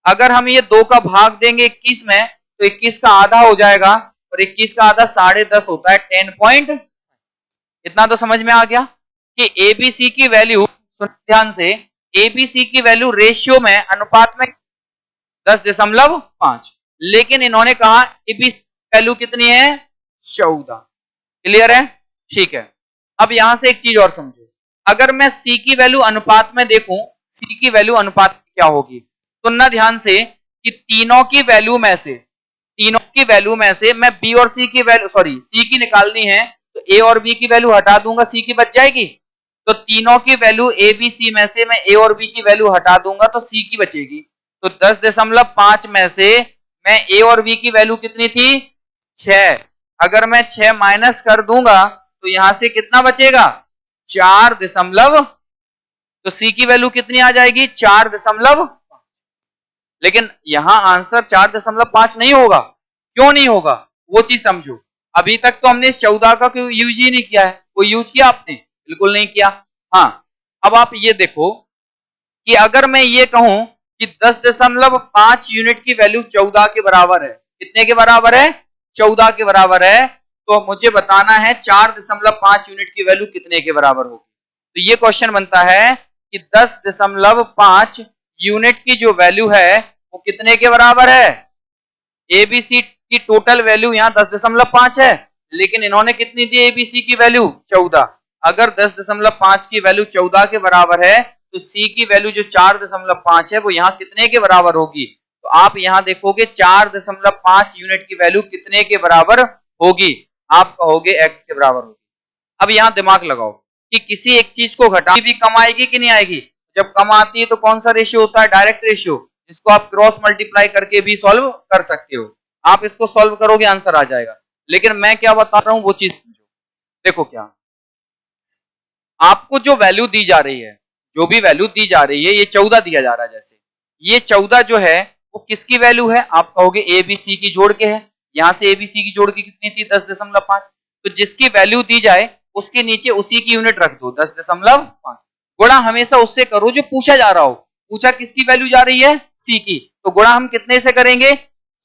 अगर हम ये 2 का भाग देंगे 21 में तो 21 का आधा हो जाएगा, और 21 का आधा 10.5 होता है, 10 पॉइंट। इतना तो समझ में आ गया कि एबीसी की वैल्यू, सुन ध्यान से, एबीसी की वैल्यू रेशियो में, अनुपात में 10.5, लेकिन इन्होंने कहा एबीसी की वैल्यू कितनी है 14। क्लियर है? ठीक है, अब यहां से एक चीज और समझो, अगर मैं सी की वैल्यू अनुपात में देखूं, सी की वैल्यू अनुपात में क्या होगी, सुनना ध्यान से, कि तीनों की वैल्यू में से मैं बी और सी की वैल्यू, सॉरी सी की निकालनी है, तो ए और बी की वैल्यू हटा दूंगा, सी की बच जाएगी, तो तीनों की वैल्यू ए बी सी में से मैं ए और बी की वैल्यू हटा दूंगा तो सी की बचेगी। तो 10.5 में से मैं ए और बी की वैल्यू कितनी थी 6, अगर मैं 6 माइनस कर दूंगा तो यहां से कितना बचेगा 4, तो सी की वैल्यू कितनी आ जाएगी 4, लेकिन यहां आंसर 4.5 नहीं होगा। क्यों नहीं होगा वो चीज समझो। अभी तक तो हमने 14 का कोई यूज ही नहीं किया है, कोई यूज किया आपने? बिल्कुल नहीं किया। हाँ, अब आप ये देखो कि अगर मैं ये कहूं कि 10.5 यूनिट की वैल्यू 14 के बराबर है, कितने के बराबर है 14 के बराबर है, तो मुझे बताना है 4.5 यूनिट की वैल्यू कितने के बराबर होगी। तो ये क्वेश्चन बनता है कि 10.5 यूनिट की जो वैल्यू है वो कितने के बराबर है, एबीसी की टोटल वैल्यू यहाँ 10.5 है, लेकिन इन्होंने कितनी दी एबीसी की वैल्यू 14। अगर 10.5 की वैल्यू 14 के बराबर है तो सी की वैल्यू जो 4.5 है वो यहाँ कितने के बराबर होगी, तो आप यहाँ देखोगे 4.5 यूनिट की वैल्यू कितने के बराबर होगी, आप कहोगे x के बराबर होगी। अब यहाँ दिमाग लगाओ कि किसी एक चीज को घटा भी कम आएगी कि नहीं आएगी, जब कम आती है तो कौन सा रेशियो होता है, डायरेक्ट रेशियो, जिसको आप क्रॉस मल्टीप्लाई करके भी सॉल्व कर सकते हो। आप इसको सॉल्व करोगे आंसर आ जाएगा, लेकिन मैं क्या बता रहा हूं वो चीज समझो। देखो क्या आपको जो वैल्यू दी जा रही है, जो भी वैल्यू दी जा रही है, ये 14 दिया जा रहा है, जैसे ये 14 जो है वो किसकी वैल्यू है, आप कहोगे ए बी सी की जोड़ के है। यहां से ए बी सी की जोड़ के कितनी थी 10.5, तो जिसकी वैल्यू दी जाए उसके नीचे उसी की यूनिट रख दो 10.5। गुणा हमेशा उससे करो जो पूछा जा रहा हो, पूछा किसकी वैल्यू जा रही है सी की, तो गुणा हम कितने से करेंगे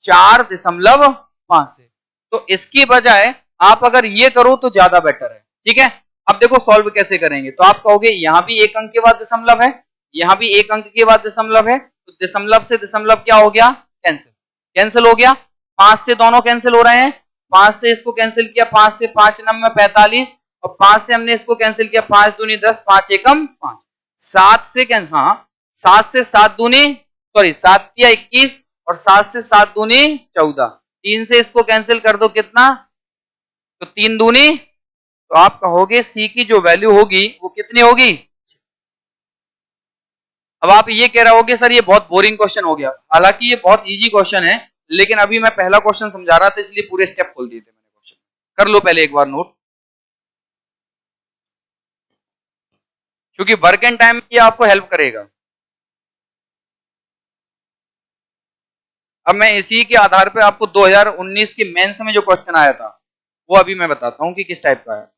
4.5 से। तो इसकी बजाय आप अगर ये करो तो ज्यादा बेटर है। ठीक है, अब देखो सॉल्व कैसे करेंगे, तो आप कहोगे यहां भी एक अंक के बाद दशमलव है, यहां भी एक अंक के बाद दशमलव है, तो दशमलव से दशमलव क्या हो गया कैंसिल, कैंसिल हो गया। 5 से दोनों कैंसिल हो रहे हैं, 5 से इसको कैंसिल किया, 5 से 5 9 45, और 5 से हमने इसको कैंसिल किया, 5 दूनी 10, 5 एकम 5। 7 से हाँ 7 से 7 दूनी, सॉरी 7 किया 21, और 7 से 7 दूनी 14, 3 से इसको कैंसिल कर दो कितना, तो 3 दूनी, तो आप कहोगे सी की जो वैल्यू होगी वो कितनी होगी। अब आप ये कह रहे होगे सर ये बहुत बोरिंग क्वेश्चन हो गया, हालांकि ये बहुत इजी क्वेश्चन है, लेकिन अभी मैं पहला क्वेश्चन समझा रहा था इसलिए पूरे स्टेप खोल दिए थे मैंने। क्वेश्चन कर लो पहले एक बार नोट, क्योंकि वर्क एंड टाइम ये आपको हेल्प करेगा। अब मैं इसी के आधार पे आपको 2019 की मेंस में जो क्वेश्चन आया था वो अभी मैं बताता हूं कि किस टाइप का है।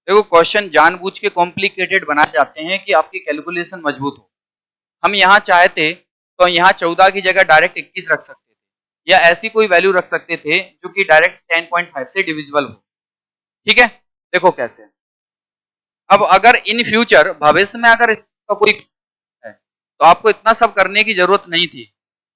देखो क्वेश्चन जानबूझ के कॉम्प्लिकेटेड बनाए जाते हैं कि आपकी कैलकुलेशन मजबूत हो। हम यहाँ चाहते तो यहाँ 14 की जगह डायरेक्ट 21 रख सकते थे, या ऐसी कोई वैल्यू रख सकते थे जो कि डायरेक्ट 10.5 से डिविजिबल हो। ठीक है, देखो कैसे। अब अगर इन फ्यूचर भविष्य में अगर इसका कोई है तो आपको इतना सब करने की जरूरत नहीं थी।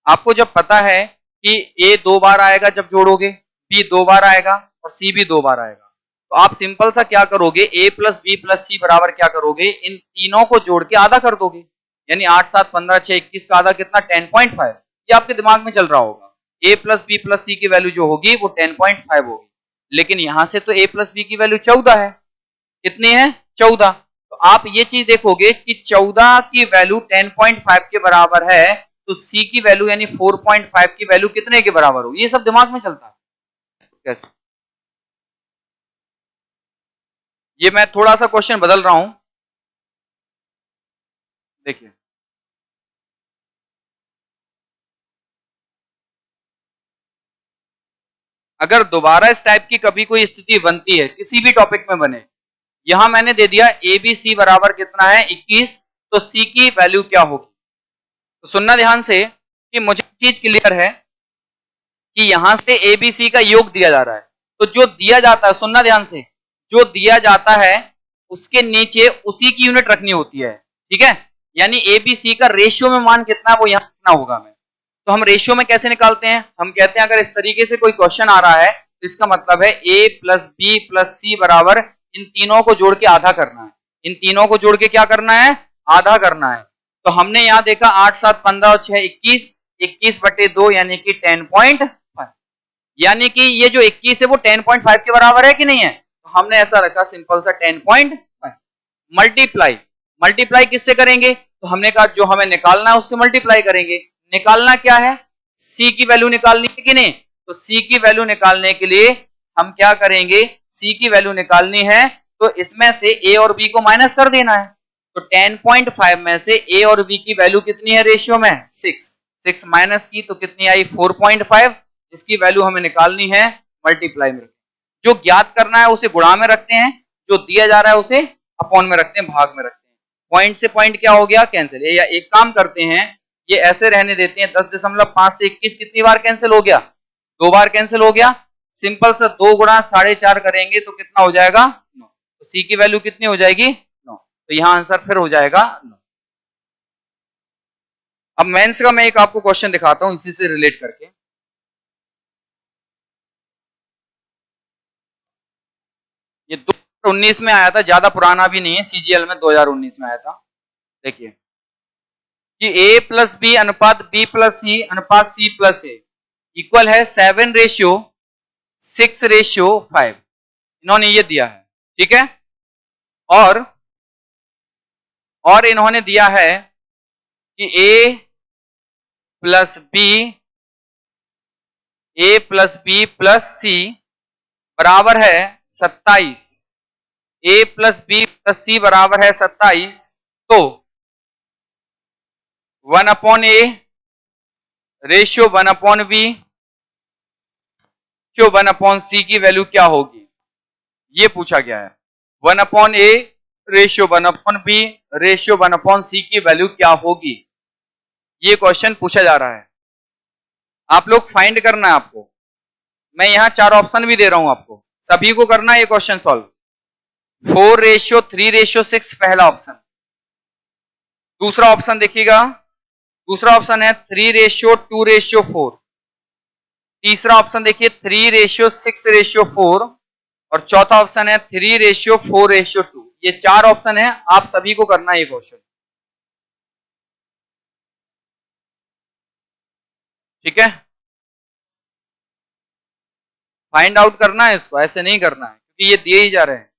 आपको जब पता है कि ए 2 बार आएगा जब जोड़ोगे, बी 2 बार आएगा और सी भी 2 बार आएगा, तो आप सिंपल सा क्या करोगे, ए प्लस बी प्लस सी बराबर क्या करोगे, इन तीनों को जोड़ के आधा कर दोगे। यानी 8 7 15 6 21 का आधा कितना, 10.5। ये आपके दिमाग में चल रहा होगा। ए प्लस बी प्लस सी की वैल्यू जो होगी वो 10.5 होगी, लेकिन यहां से तो ए प्लस बी की वैल्यू 14 है। कितनी है, 14। तो आप ये चीज देखोगे कि 14 की वैल्यू 10.5 के बराबर है, तो सी की वैल्यू यानी 4.5 की वैल्यू कितने के बराबर होगी, ये सब दिमाग में चलता है। कैसे, ये मैं थोड़ा सा क्वेश्चन बदल रहा हूं, देखिए। अगर दोबारा इस टाइप की कभी कोई स्थिति बनती है, किसी भी टॉपिक में बने, यहां मैंने दे दिया ए बी सी बराबर कितना है 21, तो सी की वैल्यू क्या होगी। तो सुनना ध्यान से कि मुझे चीज क्लियर है कि यहां से ए बी सी का योग दिया जा रहा है, तो जो दिया जाता है, सुनना ध्यान से, जो दिया जाता है उसके नीचे उसी की यूनिट रखनी होती है। ठीक है, यानी ए बी सी का रेशियो में मान कितना है वो यहां कितना होगा। मैं तो हम रेशियो में कैसे निकालते हैं, हम कहते हैं अगर इस तरीके से कोई क्वेश्चन आ रहा है तो इसका मतलब है ए प्लस बी प्लस सी बराबर इन तीनों को जोड़ के आधा करना है। इन तीनों को जोड़ के क्या करना है, आधा करना है। तो हमने यहां देखा 8 7 15 और 6 21, 21/2 यानी कि 10.5, यानी कि ये जो 21 है वो 10.5 के बराबर है कि नहीं है। तो हमने ऐसा रखा सिंपल सा 10.5 मल्टीप्लाई। मल्टीप्लाई किससे करेंगे, तो हमने कहा जो हमें निकालना है उससे मल्टीप्लाई करेंगे। निकालना क्या है, सी की वैल्यू निकालनी है कि नहीं। तो सी की वैल्यू निकालने के लिए हम क्या करेंगे, सी की वैल्यू निकालनी है तो इसमें से ए और बी को माइनस कर देना है। तो 10.5 में से ए और बी की वैल्यू कितनी है रेशियो में, 6। 6 माइनस की तो कितनी आई 4.5, जिसकी वैल्यू हमें निकालनी है मल्टीप्लाई में। जो ज्ञात करना है उसे गुणा में रखते हैं, जो दिया जा रहा है उसे अपॉन में रखते हैं, भाग में रखते हैं। पॉइंट से पॉइंट क्या हो गया, कैंसिल। या एक काम करते हैं, ये ऐसे रहने देते हैं, 10.5 से 21 कितनी बार कैंसिल हो गया, 2 बार कैंसिल हो गया। सिंपल सा 2 गुणा 4.5 करेंगे तो कितना हो जाएगा 9। तो सी की वैल्यू कितनी हो जाएगी 9। तो यहां आंसर फिर हो जाएगा 9। अब मेंस का मैं एक आपको क्वेश्चन दिखाता हूं इसी से रिलेट करके। ये 2019 में आया था, ज्यादा पुराना भी नहीं है, सीजीएल में 2019 में आया था। देखिए कि a प्लस बी अनुपात b प्लस सी अनुपात c प्लस ए इक्वल है 7:6:5। इन्होंने ये दिया है, ठीक है। और इन्होंने दिया है कि a प्लस बी प्लस सी बराबर है 27। a प्लस बी प्लस सी बराबर है 27, तो 1/a रेशियो 1/b जो 1/c की वैल्यू क्या होगी, ये पूछा गया है। 1/a ratio 1/b ratio 1/c की वैल्यू क्या होगी, ये क्वेश्चन पूछा जा रहा है। आप लोग फाइंड करना है आपको। मैं यहां 4 ऑप्शन भी दे रहा हूं आपको, सभी को करना है ये क्वेश्चन सॉल्व। 4:3:6 पहला ऑप्शन। दूसरा ऑप्शन देखिएगा, दूसरा ऑप्शन है 3:2:4। तीसरा ऑप्शन देखिए 3:6:4, और चौथा ऑप्शन है 3:4:2। ये 4 ऑप्शन है, आप सभी को करना है ये क्वेश्चन, ठीक है। फाइंड आउट करना है इसको, ऐसे नहीं करना है क्योंकि ये दिए ही जा रहे हैं।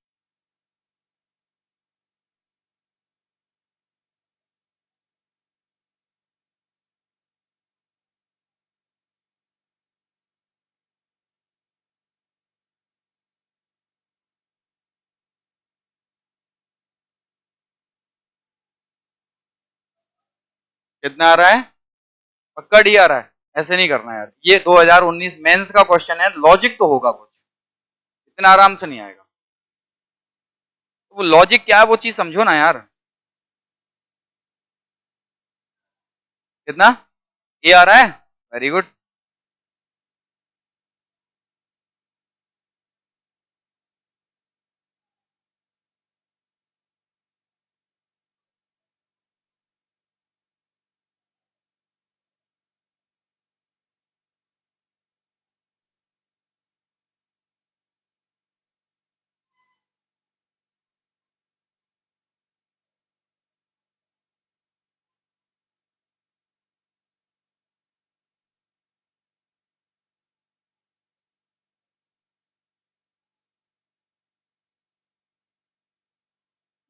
कितना आ रहा है, पक्का डी आ रहा है, ऐसे नहीं करना यार। ये 2019 मेंस का क्वेश्चन है, लॉजिक तो होगा कुछ, इतना आराम से नहीं आएगा। वो लॉजिक क्या है वो चीज समझो ना यार। कितना ए आ रहा है? Very good.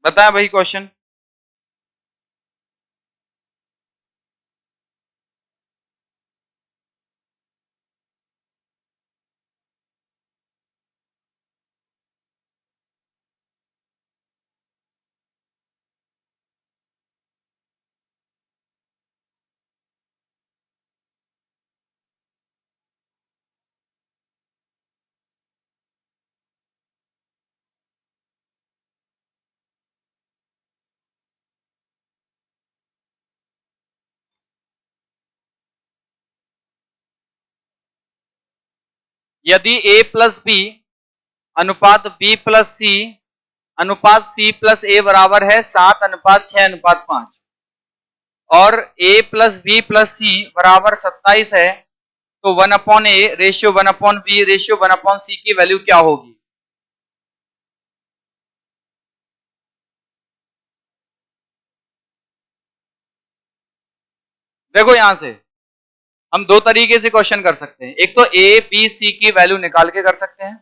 बताया भाई क्वेश्चन। यदि ए प्लस बी अनुपात बी प्लस सी अनुपात सी प्लस ए बराबर है 7:6:5 और ए प्लस बी प्लस सी बराबर 27 है, तो 1/a ratio 1/b ratio 1/c की वैल्यू क्या होगी? देखो यहां से हम दो तरीके से क्वेश्चन कर सकते हैं। एक तो ए बी सी की वैल्यू निकाल के कर सकते हैं।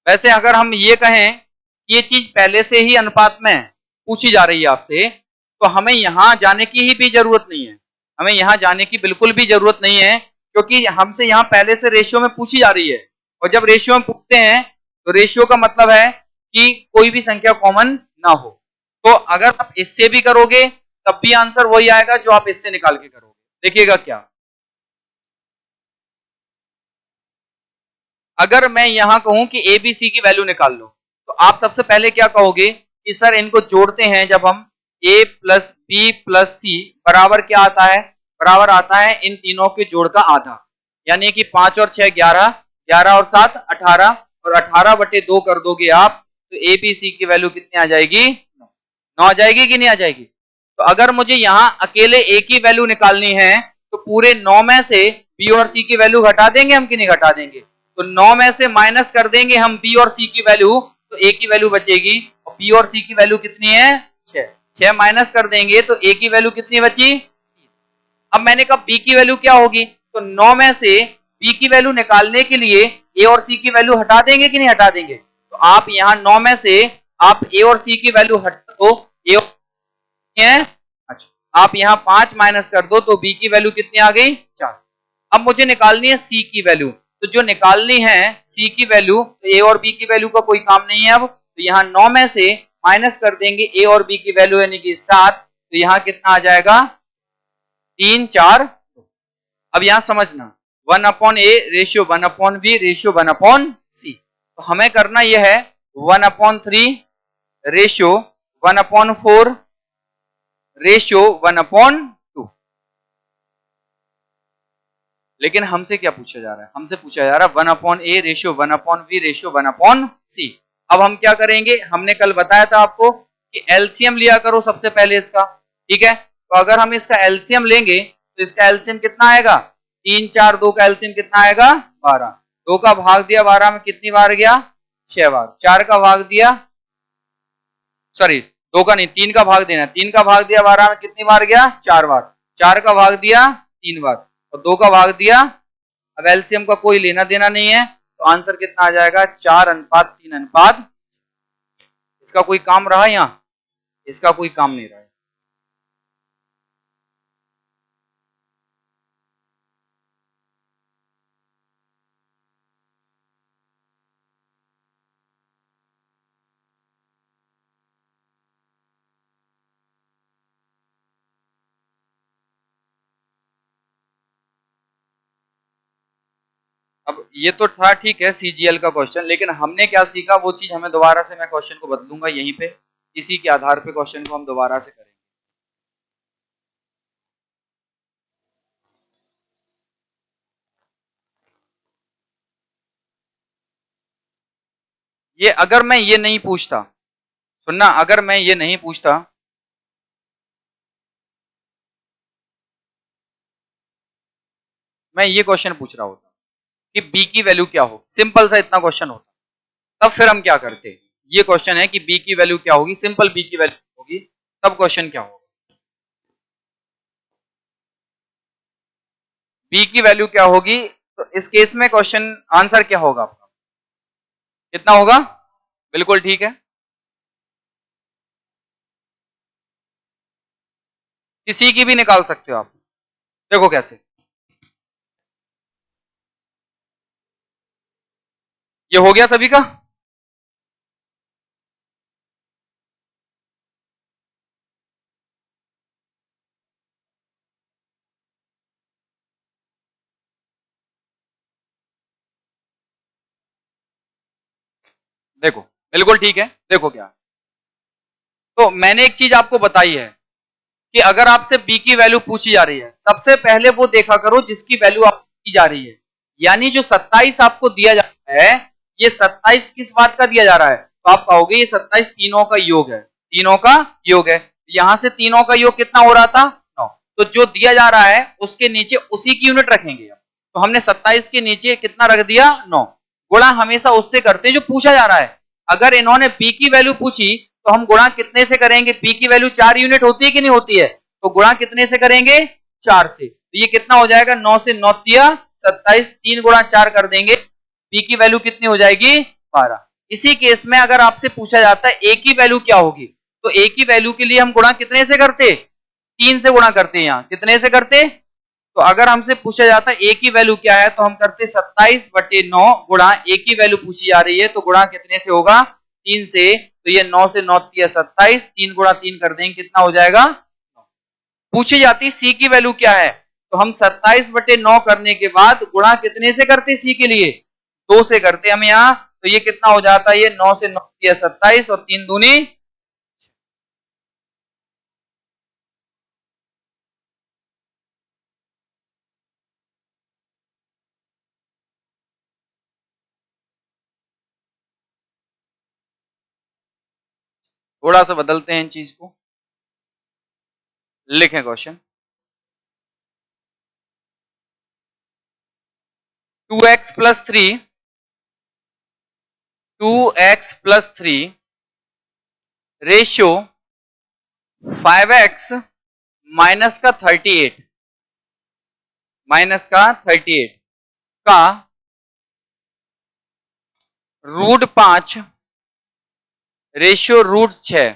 वैसे अगर हम ये कहें कि ये चीज पहले से ही अनुपात में पूछी जा रही है आपसे, तो हमें यहां जाने की ही भी जरूरत नहीं है। हमें यहां जाने की बिल्कुल भी जरूरत नहीं है, क्योंकि हमसे यहां पहले से रेशियो में पूछी जा रही है। और जब रेशियो में पूछते हैं तो रेशियो का मतलब है कि कोई भी संख्या कॉमन ना हो। तो अगर आप इससे भी करोगे तब भी आंसर वही आएगा जो आप इससे निकाल के करोगे। देखिएगा क्या, अगर मैं यहां कहूं कि ए बी सी की वैल्यू निकाल लो, तो आप सबसे पहले क्या कहोगे कि सर इनको जोड़ते हैं जब हम ए प्लस बी प्लस सी बराबर क्या आता है? बराबर आता है इन तीनों के जोड़ का आधा, यानी कि 5 और 6 11, 11 और 7 18, और 18/2 कर दोगे आप, तो ए बी सी की वैल्यू कितनी आ जाएगी? 9 आ जाएगी कि नहीं आ जाएगी? तो अगर मुझे यहां अकेले ए की वैल्यू निकालनी है, तो पूरे 9 में से बी और सी की वैल्यू घटा देंगे हम कि नहीं घटा देंगे? तो 9 में से माइनस कर देंगे हम बी और सी की वैल्यू, तो ए की वैल्यू बचेगी। और बी और सी की वैल्यू कितनी है? 6। 6 माइनस कर देंगे तो ए की वैल्यू कितनी बची? अब मैंने कहा बी की वैल्यू क्या होगी, तो 9 में से बी की वैल्यू निकालने के लिए ए और सी की वैल्यू हटा देंगे कि नहीं हटा देंगे? तो आप यहाँ 9 में से आप ए और सी की वैल्यू हटा दो, ए है, अच्छा आप यहाँ 5 माइनस कर दो तो बी की वैल्यू कितनी आ गई? 4। अब मुझे निकालनी है सी की वैल्यू, तो जो निकालनी है सी की वैल्यू, तो ए और बी की वैल्यू का कोई काम नहीं है। अब तो यहाँ 9 में से माइनस कर देंगे ए और बी की वैल्यू यानी कि 7, तो यहाँ कितना आ जाएगा? 3 4। अब यहां समझना 1/a ratio 1/b ratio 1/c, तो हमें करना यह है 1/3 रेशियो 1/4 रेशियो 1/2। लेकिन हमसे क्या पूछा जा रहा है? हमसे पूछा जा रहा है 1/a ratio 1/b ratio 1/c। अब हम क्या करेंगे, हमने कल बताया था आपको कि एलसीएम लिया करो सबसे पहले इसका, ठीक है? तो अगर हम इसका एलसीएम लेंगे तो इसका एलसीएम कितना आएगा? 3 4 2 का एलसीएम कितना आएगा? 12। 2 का भाग दिया 12 में कितनी बार गया? 6 बार। 4 का भाग दिया, सॉरी 2 का नहीं 3 का भाग देना, 3 का भाग दिया 12 में कितनी बार गया? 4 बार। 4 का भाग दिया 3 बार, और 2 का भाग दिया। अब एलसीएम का कोई लेना देना नहीं है, तो आंसर कितना आ जाएगा? 4:3:। इसका कोई काम रहा यहाँ? इसका कोई काम नहीं रहा। अब ये तो था ठीक है सीजीएल का क्वेश्चन, लेकिन हमने क्या सीखा वो चीज हमें दोबारा से मैं क्वेश्चन को बदलूंगा यहीं पे। इसी के आधार पे क्वेश्चन को हम दोबारा से करेंगे। ये अगर मैं ये नहीं पूछता, सुनना, अगर मैं ये नहीं पूछता, मैं ये क्वेश्चन पूछ रहा होता कि बी की वैल्यू क्या हो, सिंपल सा इतना क्वेश्चन होता, तब फिर हम क्या करते? ये क्वेश्चन है कि बी की वैल्यू क्या होगी, सिंपल बी की वैल्यू होगी, तब क्वेश्चन क्या होगा? बी की वैल्यू क्या होगी? तो इस केस में क्वेश्चन आंसर क्या होगा आपका? कितना होगा? बिल्कुल ठीक है, किसी की भी निकाल सकते हो आप। देखो कैसे, ये हो गया सभी का? देखो बिल्कुल ठीक है। देखो क्या, तो मैंने एक चीज आपको बताई है कि अगर आपसे बी की वैल्यू पूछी जा रही है, सबसे पहले वो देखा करो जिसकी वैल्यू आपको दी जा रही है। यानी जो 27 आपको दिया जा रहा है, ये 27 किस बात का दिया जा रहा है? तो आप कहोगे ये 27 तीनों का योग है, तीनों का योग है। यहां से तीनों का योग कितना हो रहा था? 9। तो जो दिया जा रहा है उसके नीचे उसी की यूनिट रखेंगे। तो हमने 27 के नीचे कितना रख दिया? 9। गुणा हमेशा उससे करते हैं जो पूछा जा रहा है। अगर इन्होंने पी की वैल्यू पूछी तो हम गुणा कितने से करेंगे? पी की वैल्यू 4 यूनिट होती है कि नहीं होती है? तो गुणा कितने से करेंगे? 4 से। तो ये कितना हो जाएगा? 9 से 9 तिया 27, 3 गुणा 4 कर देंगे, पी की वैल्यू कितनी हो जाएगी? 12। इसी केस में अगर आपसे पूछा जाता है ए की वैल्यू क्या होगी, तो ए की वैल्यू के लिए हम गुणा कितने से करते? 3 से गुणा करते हैं। यहां कितने से करते? तो अगर हमसे पूछा जाता है ए की वैल्यू क्या है, तो हम करते 27/9 गुणा ए की वैल्यू पूछी जा रही है, तो गुणा कितने से होगा? 3 से। तो ये 9 से 9 तिया 27, 3 गुणा 3 कर देंगे, कितना हो जाएगा? पूछी जाती सी की वैल्यू क्या है, तो हम 27/9 करने के बाद गुणा कितने से करते? सी के लिए 2 से करते हम यहाँ। तो ये कितना हो जाता है? ये 9 से 9 तिया 27 और 3 दूनी। थोड़ा सा बदलते हैं इन चीज को, लिखें question. 2x plus 3, 2x plus 3 ratio 5x minus का 38, माइनस का 38 का रूट 5 रेशियो रूट 6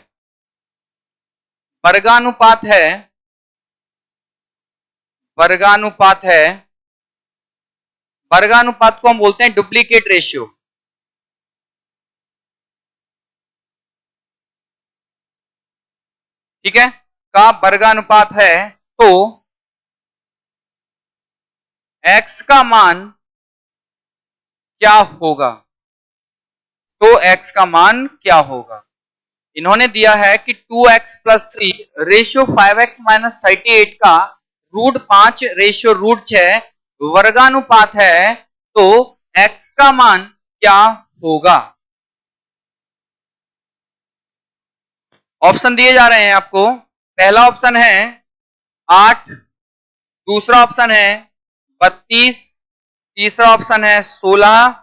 वर्गानुपात है, वर्गानुपात है, वर्गानुपात को हम बोलते हैं डुप्लीकेट रेशियो। ठीक है, का वर्गानुपात है, तो x का मान क्या होगा? तो x का मान क्या होगा? इन्होंने दिया है कि 2x plus 3 ratio 5x minus 38 का रूट 5 रेशियो रूट 6 वर्गानुपात है, तो x का मान क्या होगा? ऑप्शन दिए जा रहे हैं आपको। पहला ऑप्शन है 8, दूसरा ऑप्शन है 32, तीसरा ऑप्शन है 16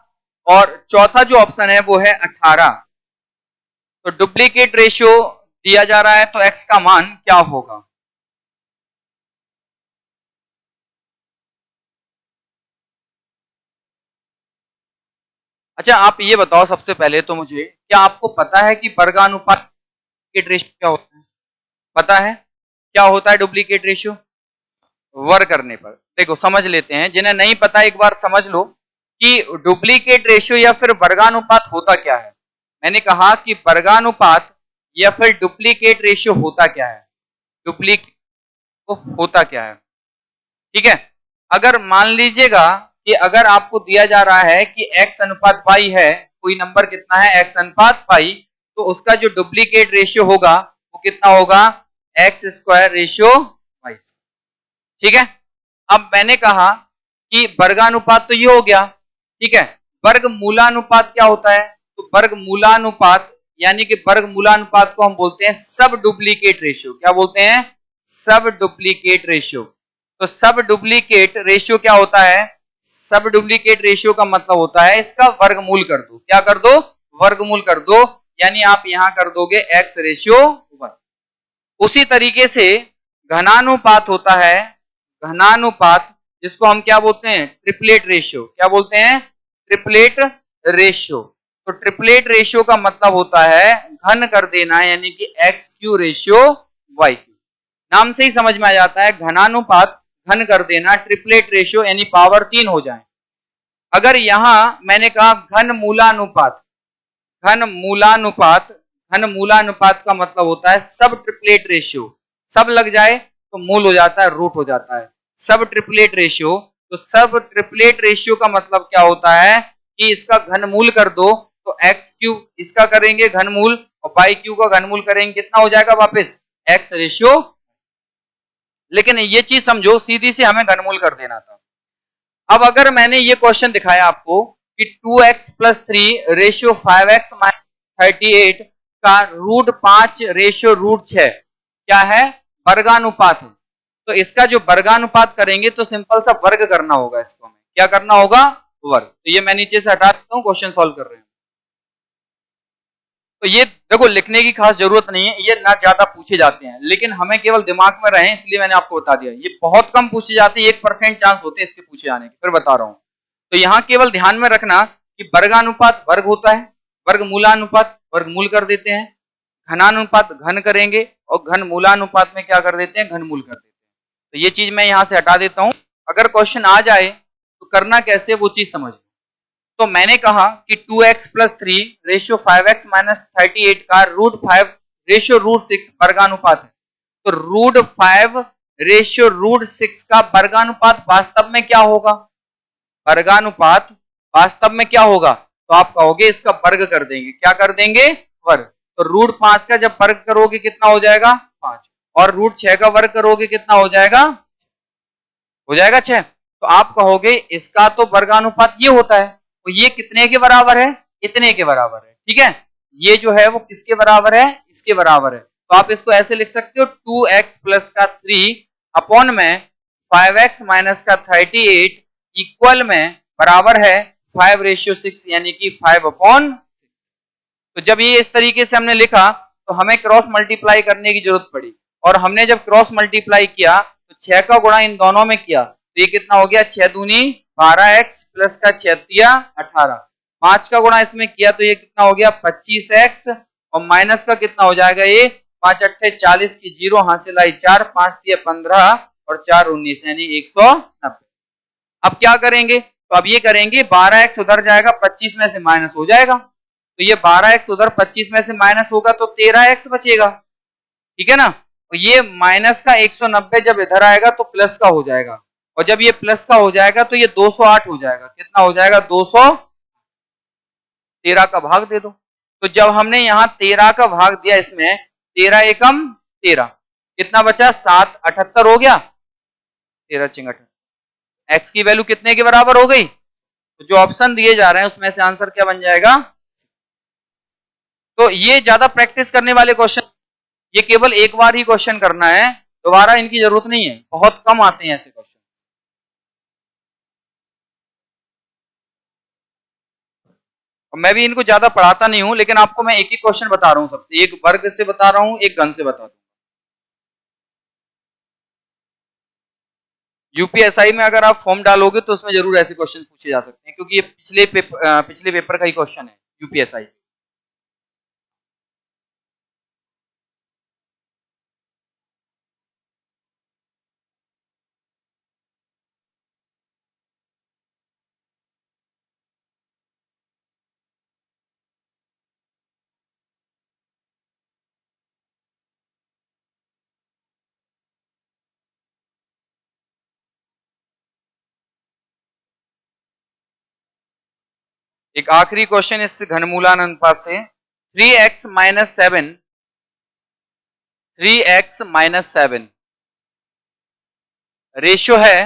और चौथा जो ऑप्शन है वो है 18। तो डुप्लीकेट रेशियो दिया जा रहा है, तो x का मान क्या होगा? अच्छा आप ये बताओ सबसे पहले तो मुझे, क्या आपको पता है कि वर्गानुपात डुप्लीकेट रेशियो क्या होता है? पता है क्या होता है डुप्लीकेट रेशियो? वर्ग करने पर। देखो समझ लेते हैं, जिन्हें नहीं पता एक बार समझ लो कि डुप्लीकेट रेशियो या फिर वर्गानुपात होता क्या है। मैंने कहा कि वर्गानुपात या फिर डुप्लीकेट रेशियो होता क्या है? डुप्लीकेट होता क्या है? ठीक है, अगर मान लीजिएगा कि अगर आपको दिया जा रहा है कि x अनुपात y है, कोई नंबर कितना है x अनुपात y, तो उसका जो डुप्लीकेट रेशियो होगा वो कितना होगा, एक्स स्क्वायर रेशियो वाई। ठीक है। अब मैंने कहा कि वर्गानुपात तो ये हो गया, ठीक है। वर्ग मूलानुपात क्या होता है, तो वर्ग मूलानुपात यानी कि वर्ग मूलानुपात को हम बोलते हैं सब डुप्लीकेट रेशियो। क्या बोलते हैं, सब डुप्लीकेट रेशियो। तो सब डुप्लीकेट रेशियो क्या होता है, सब डुप्लीकेट रेशियो का मतलब होता है इसका वर्गमूल कर दो। क्या कर दो, वर्गमूल कर दो, यानी आप यहां कर दोगे एक्स रेशियो वन। उसी तरीके से घनानुपात होता है, घनानुपात जिसको हम क्या बोलते हैं, ट्रिपलेट रेशियो। क्या बोलते हैं, ट्रिपलेट रेशियो। तो ट्रिपलेट रेशियो का मतलब होता है घन कर देना, यानी कि X cube ratio Y cube. नाम से ही समझ में आ जाता है, घनानुपात घन कर देना, ट्रिपलेट रेशियो यानी पावर 3 हो जाए। अगर यहां मैंने कहा घन मूलानुपात, घन मूलानुपात, घन मूलानुपात का मतलब होता है सब ट्रिपलेट रेशियो। सब लग जाए तो मूल हो जाता है, रूट हो जाता है। सब ट्रिपलेट रेशियो, तो सब ट्रिपलेट रेशियो का मतलब क्या होता है कि इसका घनमूल कर दो, तो एक्स क्यूब इसका करेंगे घनमूल और वाई क्यू का घनमूल करेंगे, कितना हो जाएगा वापस, एक्स रेशियो। लेकिन ये चीज समझो, सीधी से हमें घनमूल कर देना था। अब अगर मैंने ये क्वेश्चन दिखाया आपको कि 2x plus 3 ratio 5x minus 38 का रूट 5 रेशियो रूट 6 क्या है, वर्गानुपात है। तो इसका जो वर्गानुपात करेंगे तो सिंपल सा वर्ग करना होगा, इसको हमें क्या करना होगा, वर्ग। तो ये मैं नीचे से हटा देता हूं, क्वेश्चन सॉल्व कर रहे हैं। तो ये देखो लिखने की खास जरूरत नहीं है, ये ना ज्यादा पूछे जाते हैं, लेकिन हमें केवल दिमाग में रहे इसलिए मैंने आपको बता दिया। ये बहुत कम पूछे जाते हैं, 1% चांस होते हैं इसके पूछे जाने के, फिर बता रहा हूं। तो यहां केवल ध्यान में रखना कि वर्गानुपात वर्ग होता है, वर्ग मूलानुपात वर्गमूल कर देते हैं, घनानुपात घन करेंगे और घन मूलानुपात में क्या कर देते हैं, घनमूल कर देते हैं। तो ये चीज मैं यहां से हटा देता हूं। अगर क्वेश्चन आ जाए तो करना कैसे वो चीज समझ। तो मैंने कहा कि 2x plus 3 ratio 5x minus 38 का रूट 5 रेशियो रूट 6 वर्गानुपात है। तो रूट 5 रेशियो रूट 6 का वर्गानुपात वास्तव में क्या होगा, वर्गानुपात वास्तव में क्या होगा, तो आप कहोगे इसका वर्ग कर देंगे। क्या कर देंगे, वर्ग। तो रूट 5 का जब वर्ग करोगे कितना हो जाएगा, 5, और रूट 6 का वर्ग करोगे कितना हो जाएगा, 6। तो आप कहोगे इसका तो वर्गानुपात ये होता है, तो ये कितने के बराबर है, इतने के बराबर है। ठीक है, ये जो है वो किसके बराबर है, इसके बराबर है। तो आप इसको ऐसे लिख सकते हो 2x प्लस का 3 अपॉन में 5x माइनस का 38 इक्वल में बराबर है 5 रेशियो 6 यानी कि 5 अपॉन। तो जब ये इस तरीके से हमने लिखा तो हमें क्रॉस मल्टीप्लाई करने की जरूरत पड़ी, और हमने जब क्रॉस मल्टीप्लाई किया तो 6 का गुणा इन दोनों में किया तो ये कितना हो गया, 6 दूनी 12x प्लस का 6 तिया 18, 5 का गुणा इसमें किया तो ये कितना हो गया 25x, और माइनस का कितना हो जाएगा, ये 5 अट्ठे 40 की जीरो हासिल आई 4, 5 तिया 15 और 4 19 यानी 190। अब क्या करेंगे, तो अब ये करेंगे 12x उधर जाएगा 25 में से माइनस हो जाएगा, तो ये 12x उधर 25 में से माइनस होगा तो 13x बचेगा। ठीक है ना, तो ये माइनस का 190 जब इधर आएगा तो प्लस का हो जाएगा, और जब ये प्लस का हो जाएगा तो ये 208 हो जाएगा। कितना हो जाएगा, 200, 13 का भाग दे दो। तो जब हमने यहां 13 का भाग दिया, इसमें 13 एकम 13, कितना बचा 7, 78 हो गया, 13 चिंग 78। एक्स की वैल्यू कितने के बराबर हो गई, तो जो ऑप्शन दिए जा रहे हैं उसमें से आंसर क्या बन जाएगा। तो ये ज्यादा प्रैक्टिस करने वाले क्वेश्चन, ये केवल एक बार ही क्वेश्चन करना है, दोबारा इनकी जरूरत नहीं है, बहुत कम आते हैं ऐसे क्वेश्चन। और मैं भी इनको ज्यादा पढ़ाता नहीं हूं, लेकिन आपको मैं एक ही क्वेश्चन बता रहा हूं, सबसे एक वर्ग से बता रहा हूं, एक घन से बता दूं। यूपीएसआई में अगर आप फॉर्म डालोगे तो उसमें जरूर ऐसे क्वेश्चन पूछे जा सकते हैं, क्योंकि ये पिछले पेपर का ही क्वेश्चन है यूपीएसआई। एक आखिरी क्वेश्चन इस घनमूलानुपात से, 3x minus 7, 3x minus 7 ratio है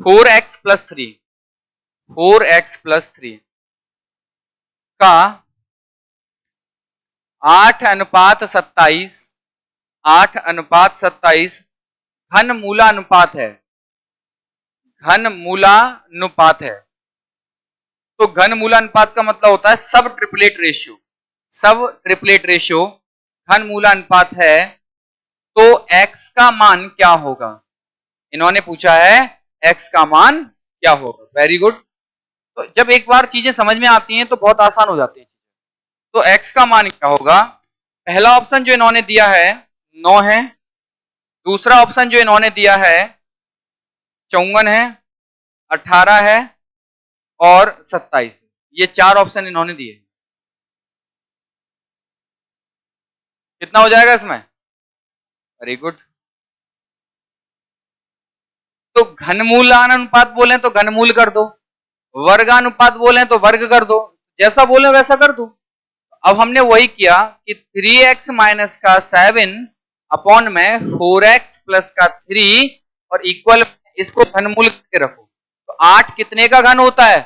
4x प्लस 3, 4x प्लस 3 का 8:27, 8:27 घन मूलानुपात है, घन मूलानुपात है। तो घन मूलानुपात का मतलब होता है सब ट्रिपलेट रेशियो, सब ट्रिपलेट रेशियो घन मूलानुपात है। तो x का मान क्या होगा? इन्होंने पूछा है x का मान क्या होगा। Very good. तो जब एक बार चीजें समझ में आती हैं तो बहुत आसान हो जाती है। तो x का मान क्या होगा? पहला ऑप्शन जो इन्होंने दिया है 9 है, दूसरा ऑप्शन जो इन्होंने दिया है 54 है, 18 है और 27। ये चार ऑप्शन इन्होंने दिए। कितना हो जाएगा इसमें? Very good. तो घनमूलानुपात बोले तो घनमूल कर दो, वर्गानुपात बोले तो वर्ग कर दो, जैसा बोले वैसा कर दो। अब हमने वही किया कि 3x माइनस का 7 अपॉन में 4x प्लस का 3 और इक्वल इसको घनमूल करके रखो। तो 8 कितने का घन होता है?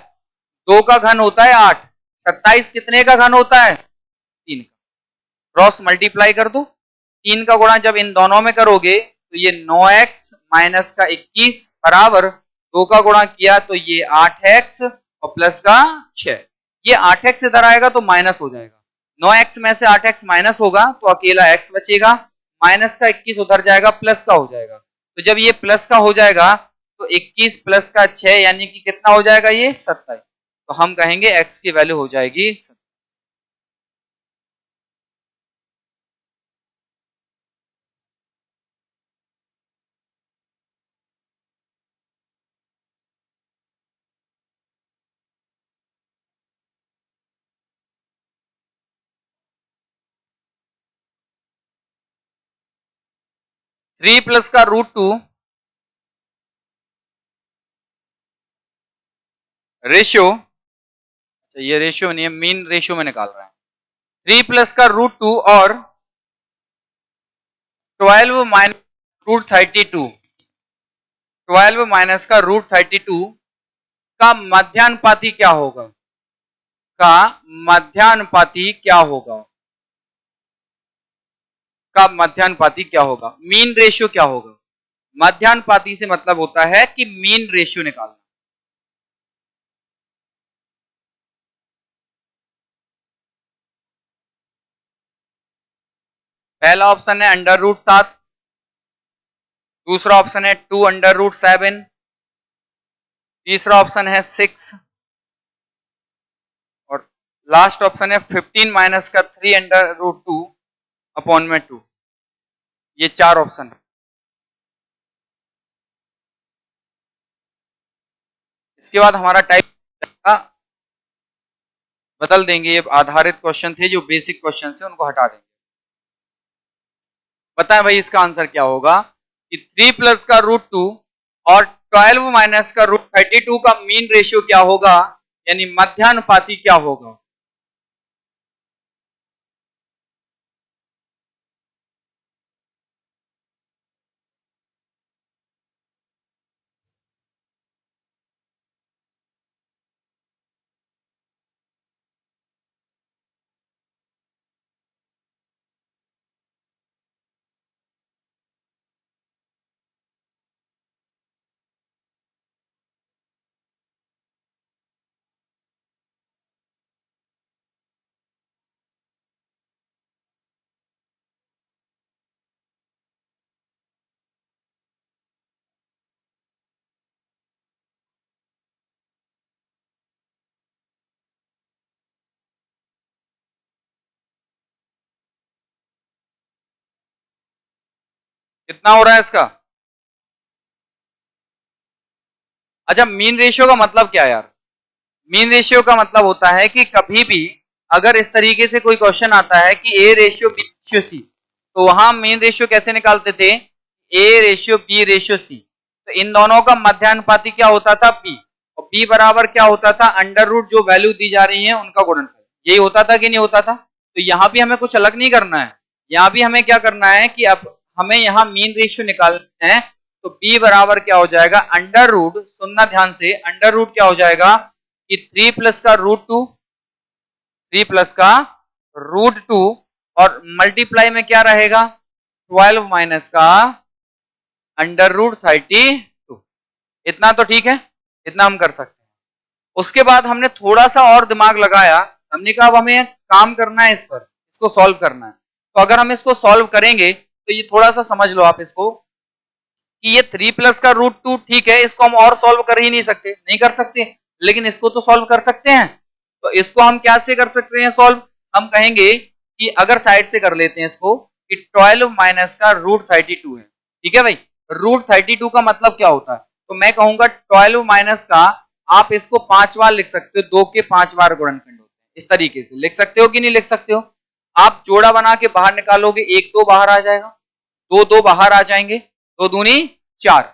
2 का घन होता है 8। 27 कितने का घन होता है? 3 का। क्रॉस मल्टीप्लाई कर दो, 3 का गुणा जब इन दोनों में करोगे तो ये 9x माइनस का 21 बराबर 2 का गुणा किया तो ये 8x और प्लस का 6। ये 8x इधर आएगा तो माइनस हो जाएगा, 9x में से 8x माइनस होगा तो अकेला x बचेगा, माइनस का 21 उधर जाएगा, प्लस का हो जाएगा। तो जब ये प्लस का हो जाएगा तो 21 प्लस का 6 यानी कि कितना हो जाएगा? ये 27। तो हम कहेंगे x की वैल्यू हो जाएगी 27। 3 प्लस का √2 रेशियो, अच्छा ये रेशियो नहीं है, मीन रेशियो में निकाल रहा है। 3 प्लस का √2 और 12 माइनस √32, 12 माइनस का √32 का मध्यानुपाती क्या होगा? का मध्यानुपाती क्या होगा? का मध्यानुपाती क्या होगा? मीन रेशियो क्या होगा? मध्यानुपाती से मतलब होता है कि मीन रेशियो निकालना। पहला ऑप्शन है √7, दूसरा ऑप्शन है 2√7, तीसरा ऑप्शन है 6 और लास्ट ऑप्शन है 15 माइनस का 3√2 अपॉन में 2। ये चार ऑप्शन है। इसके बाद हमारा टाइप बदल देंगे, ये आधारित क्वेश्चन थे जो बेसिक क्वेश्चन से उनको हटा देंगे। बताएं भाई इसका आंसर क्या होगा कि 3 प्लस का √2 और 12 माइनस का √32 का मीन रेशियो क्या होगा, यानी मध्यानुपाती क्या होगा? कितना हो रहा है इसका? अच्छा मीन रेशियो का मतलब क्या है यार? मीन रेशियो का मतलब होता है कि कभी भी अगर इस तरीके से कोई क्वेश्चन आता है कि A ratio B ratio C, तो वहां मीन रेशियो कैसे निकालते थे? A ratio B ratio C। तो इन दोनों का मध्यानुपाती क्या होता था? B। और B बराबर क्या होता था? अंडर रूट जो वैल्यू दी जा रही है उनका गुणनफल। यही होता था कि नहीं होता था? तो यहाँ भी हमें कुछ अलग नहीं करना है, यहाँ भी हमें क्या करना है कि अब हमें यहाँ मीन रेशियो निकालना है। तो b बराबर क्या हो जाएगा, अंडर रूट, सुनना ध्यान से, अंडर रूट क्या हो जाएगा कि 3 प्लस का रूट 2, 3 प्लस का रूट 2 और मल्टीप्लाई में क्या रहेगा 12 माइनस का अंडर रूट 32। इतना तो ठीक है, इतना हम कर सकते हैं। उसके बाद हमने थोड़ा सा और दिमाग लगाया, हमने कहा अब हमें काम करना है, इस पर इसको सॉल्व करना है। तो अगर हम इसको सॉल्व करेंगे तो ये थोड़ा सा समझ लो आप इसको कि ये 3 प्लस का रूट 2 ठीक है, इसको हम और सॉल्व कर ही नहीं सकते, नहीं कर सकते, लेकिन इसको तो सॉल्व कर सकते हैं। तो इसको हम क्या से कर सकते हैं सॉल्व, हम कहेंगे कि अगर साइड से कर लेते हैं इसको कि 12 माइनस का रूट 32 है, ठीक है भाई। रूट 32 का मतलब क्या होता है, तो मैं कहूंगा 12 माइनस का, आप इसको 5 बार लिख सकते हो, 2 के 5 बार गुणनखंड होते हैं, इस तरीके से लिख सकते हो कि नहीं लिख सकते हो। आप जोड़ा बना के बाहर निकालोगे, 1 2 बाहर आ जाएगा, 2 2 बाहर आ जाएंगे, 2 दूनी 4,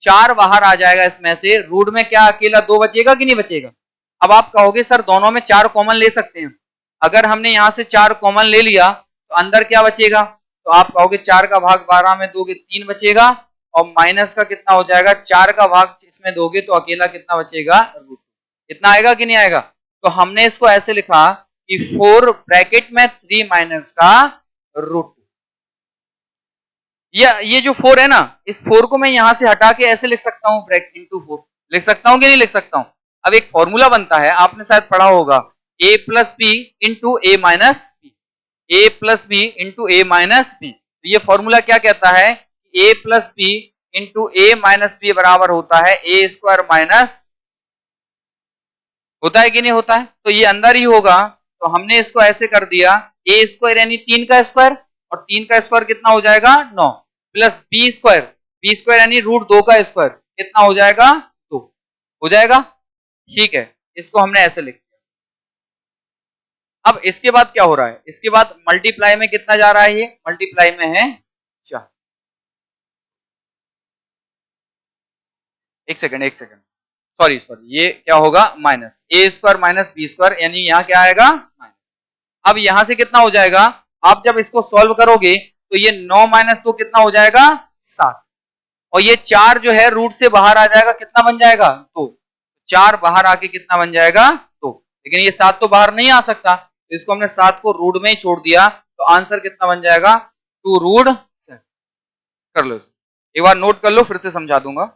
4 बाहर आ जाएगा इसमें से, रूट में क्या अकेला 2 बचेगा कि नहीं बचेगा। अब आप कहोगे सर दोनों में 4 कॉमन ले सकते हैं, अगर हमने यहां से 4 कॉमन ले लिया तो अंदर क्या बचेगा, तो आप कहोगे 4 का भाग 12 में दोगे 3 बचेगा, और माइनस का कितना हो जाएगा, 4 का भाग इसमें दोगे तो अकेला कितना बचेगा, रूट। इतना आएगा कि नहीं आएगा। तो हमने इसको ऐसे लिखा कि 4 ब्रैकेट में 3 माइनस का रूट। ये जो 4 है ना, इस 4 को मैं यहां से हटा के ऐसे लिख सकता हूं, ब्रैकेट इंटू 4 लिख सकता हूं कि नहीं लिख सकता हूं। अब एक फॉर्मूला बनता है, आपने शायद पढ़ा होगा, a plus B into A minus B, A plus B into A minus B. तो ये फॉर्मूला क्या कहता है, a plus B into A minus B बराबर होता है ए स्क्वायर माइनस, होता है कि नहीं होता है, तो ये अंदर ही होगा। तो हमने इसको ऐसे कर दिया, ए स्क्वायर यानी 3 का स्क्वायर, और 3 का स्क्वायर कितना हो जाएगा 9, प्लस बी स्क्वायर यानी रूट 2 का स्क्वायर कितना हो जाएगा 2, हो जाएगा, ठीक है। इसको हमने ऐसे लिख दिया। अब इसके बाद क्या हो रहा है, इसके बाद मल्टीप्लाई में कितना जा रहा है, ये मल्टीप्लाई में है 4। एक सेकंड सॉरी ये क्या होगा माइनस ए स्क्वायर माइनस बी स्क्वायर, यानी यहाँ क्या आएगा माइनस। अब यहां से कितना हो जाएगा, आप जब इसको सॉल्व करोगे तो ये 9 माइनस 2 कितना हो जाएगा 7, और ये 4 जो है रूट से बाहर आ जाएगा, कितना बन जाएगा 2, 4 बाहर आके कितना बन जाएगा 2, लेकिन ये 7 तो बाहर नहीं आ सकता, तो इसको हमने 7 को रूट में ही छोड़ दिया, तो आंसर कितना बन जाएगा 2 रूट 7। कर लो इसे एक बार नोट कर लो, फिर से समझा दूंगा।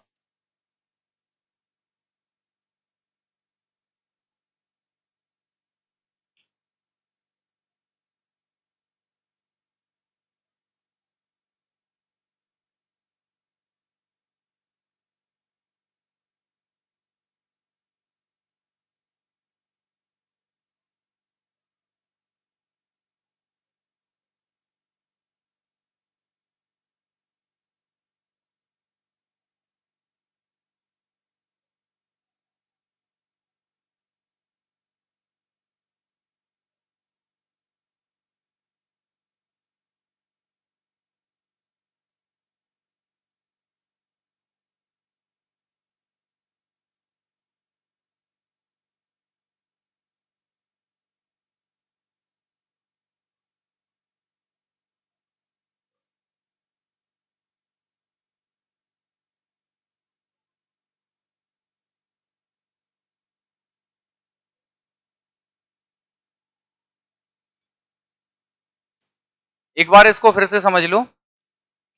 एक बार इसको फिर से समझ लो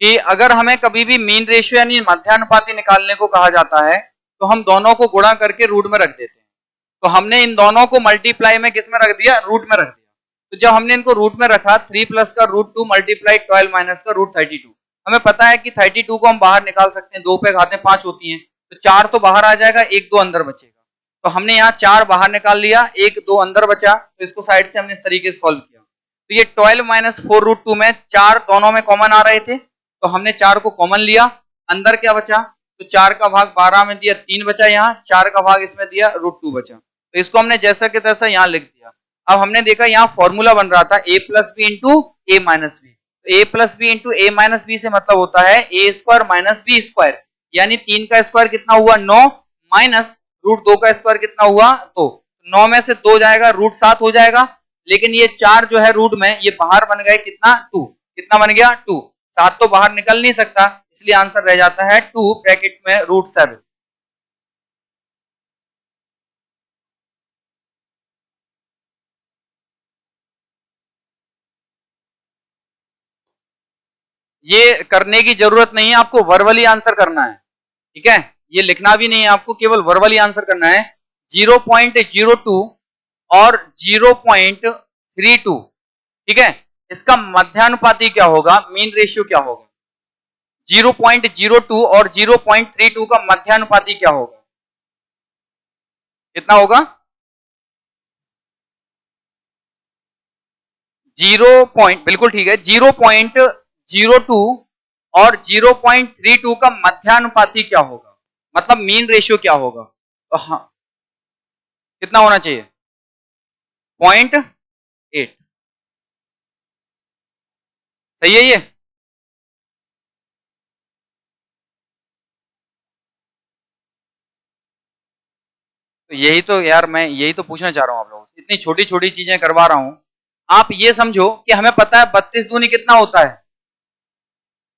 कि अगर हमें कभी भी मीन रेशियो यानी मध्यानुपाती निकालने को कहा जाता है, तो हम दोनों को गुणा करके रूट में रख देते हैं। तो हमने इन दोनों को मल्टीप्लाई में किस में रख दिया, रूट में रख दिया। तो जब हमने इनको रूट में रखा, 3 प्लस का रूट 2 मल्टीप्लाई 12 माइनस का रूट 32, हमें पता है कि 32 को हम बाहर निकाल सकते हैं, 2 पे घातें 5 होती हैं, तो 4 तो बाहर आ जाएगा, 1 2 अंदर बचेगा। तो हमने यहाँ 4 बाहर निकाल लिया, 1 2 अंदर बचा, तो इसको साइड से हमने इस तरीके से सॉल्व किया। तो ये 12 माइनस 4 रूट 2 में 4 दोनों में कॉमन आ रहे थे, तो हमने 4 को कॉमन लिया, अंदर क्या बचा, तो 4 का भाग 12 में दिया, 3 बचा, यहाँ 4 का भाग इसमें दिया, रूट 2 बचा। तो इसको हमने जैसा कि तैसा यहाँ लिख दिया। अब हमने देखा यहाँ फॉर्मूला बन रहा था a plus B into A minus B, तो a plus B into A minus B से मतलब होता है A square minus B square, यानी 3 का स्क्वायर कितना हुआ 9, माइनस रूट 2 का स्क्वायर कितना हुआ 2, 9 में से 2 जाएगा रूट 7 हो जाएगा, लेकिन ये 4 जो है रूट में ये बाहर बन गए कितना 2, कितना बन गया 2, 7 तो बाहर निकल नहीं सकता, इसलिए आंसर रह जाता है 2 ब्रैकेट में √7। ये करने की जरूरत नहीं है, आपको वर्बली आंसर करना है, ठीक है, ये लिखना भी नहीं है आपको, केवल वर्बली आंसर करना है। 0.02 और 0.32, ठीक है, इसका मध्यानुपाती क्या होगा, मीन रेशियो क्या होगा? 0.02 और 0.32 का मध्यानुपाती क्या होगा, कितना होगा? 0. बिल्कुल ठीक है, 0.02 और 0.32 का मध्यानुपाती क्या होगा, मतलब मीन रेशियो क्या होगा? तो हाँ, कितना होना चाहिए? 0.8, सही है ये? तो यही तो यार, मैं यही तो पूछना चाह रहा हूं आप लोगों से, इतनी छोटी छोटी चीजें करवा रहा हूं, आप ये समझो कि हमें पता है 32 दूनी कितना होता है,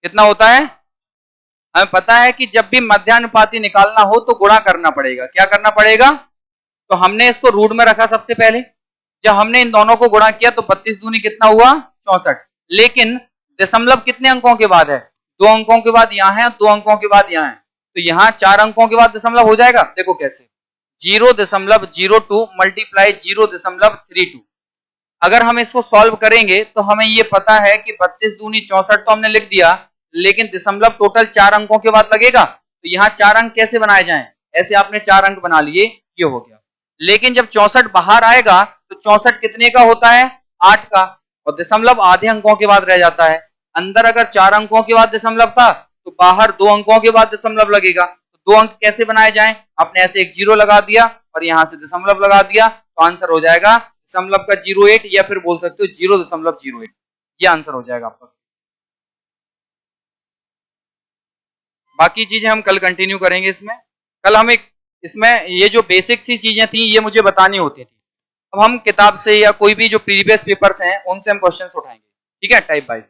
कितना होता है? हमें पता है कि जब भी मध्यानुपाती निकालना हो तो गुणा करना पड़ेगा, क्या करना पड़ेगा? तो हमने इसको रूट में रखा सबसे पहले, जब हमने इन दोनों को गुणा किया तो 32 दूनी कितना हुआ 64, लेकिन दशमलव कितने अंकों के बाद है? 2 अंकों के बाद यहाँ है, 2 अंकों के बाद यहाँ है, तो यहाँ 4 अंकों के बाद दशमलव हो जाएगा, देखो कैसे, 0.02 मल्टीप्लाई 0.32। अगर हम इसको सॉल्व करेंगे तो हमें ये पता है कि 32 दूनी 64 तो हमने लिख दिया, लेकिन दशमलव टोटल 4 अंकों के बाद लगेगा, तो यहाँ 4 अंक कैसे बनाए जाएं? ऐसे आपने 4 अंक बना लिए, ये हो गया। लेकिन जब 64 बाहर आएगा तो 64 कितने का होता है? 8 का, और दशमलव आधे अंकों के बाद रह जाता है। अंदर अगर 4 अंकों के बाद दशमलव था तो बाहर 2 अंकों के बाद दशमलव लगेगा, तो 2 अंक कैसे बनाए जाएं? आपने ऐसे एक जीरो लगा दिया और यहां से दशमलव लगा दिया, तो आंसर हो जाएगा दशमलव का 0.8, या फिर बोल सकते हो 0.08, ये आंसर हो जाएगा आपका। बाकी चीजें हम कल कंटिन्यू करेंगे इसमें। कल हम एक इसमें ये जो बेसिक सी चीजें थी ये मुझे बतानी होती थी, अब हम किताब से या कोई भी जो प्रीवियस पेपर्स हैं उनसे हम क्वेश्चंस उठाएंगे, ठीक है, टाइप वाइज।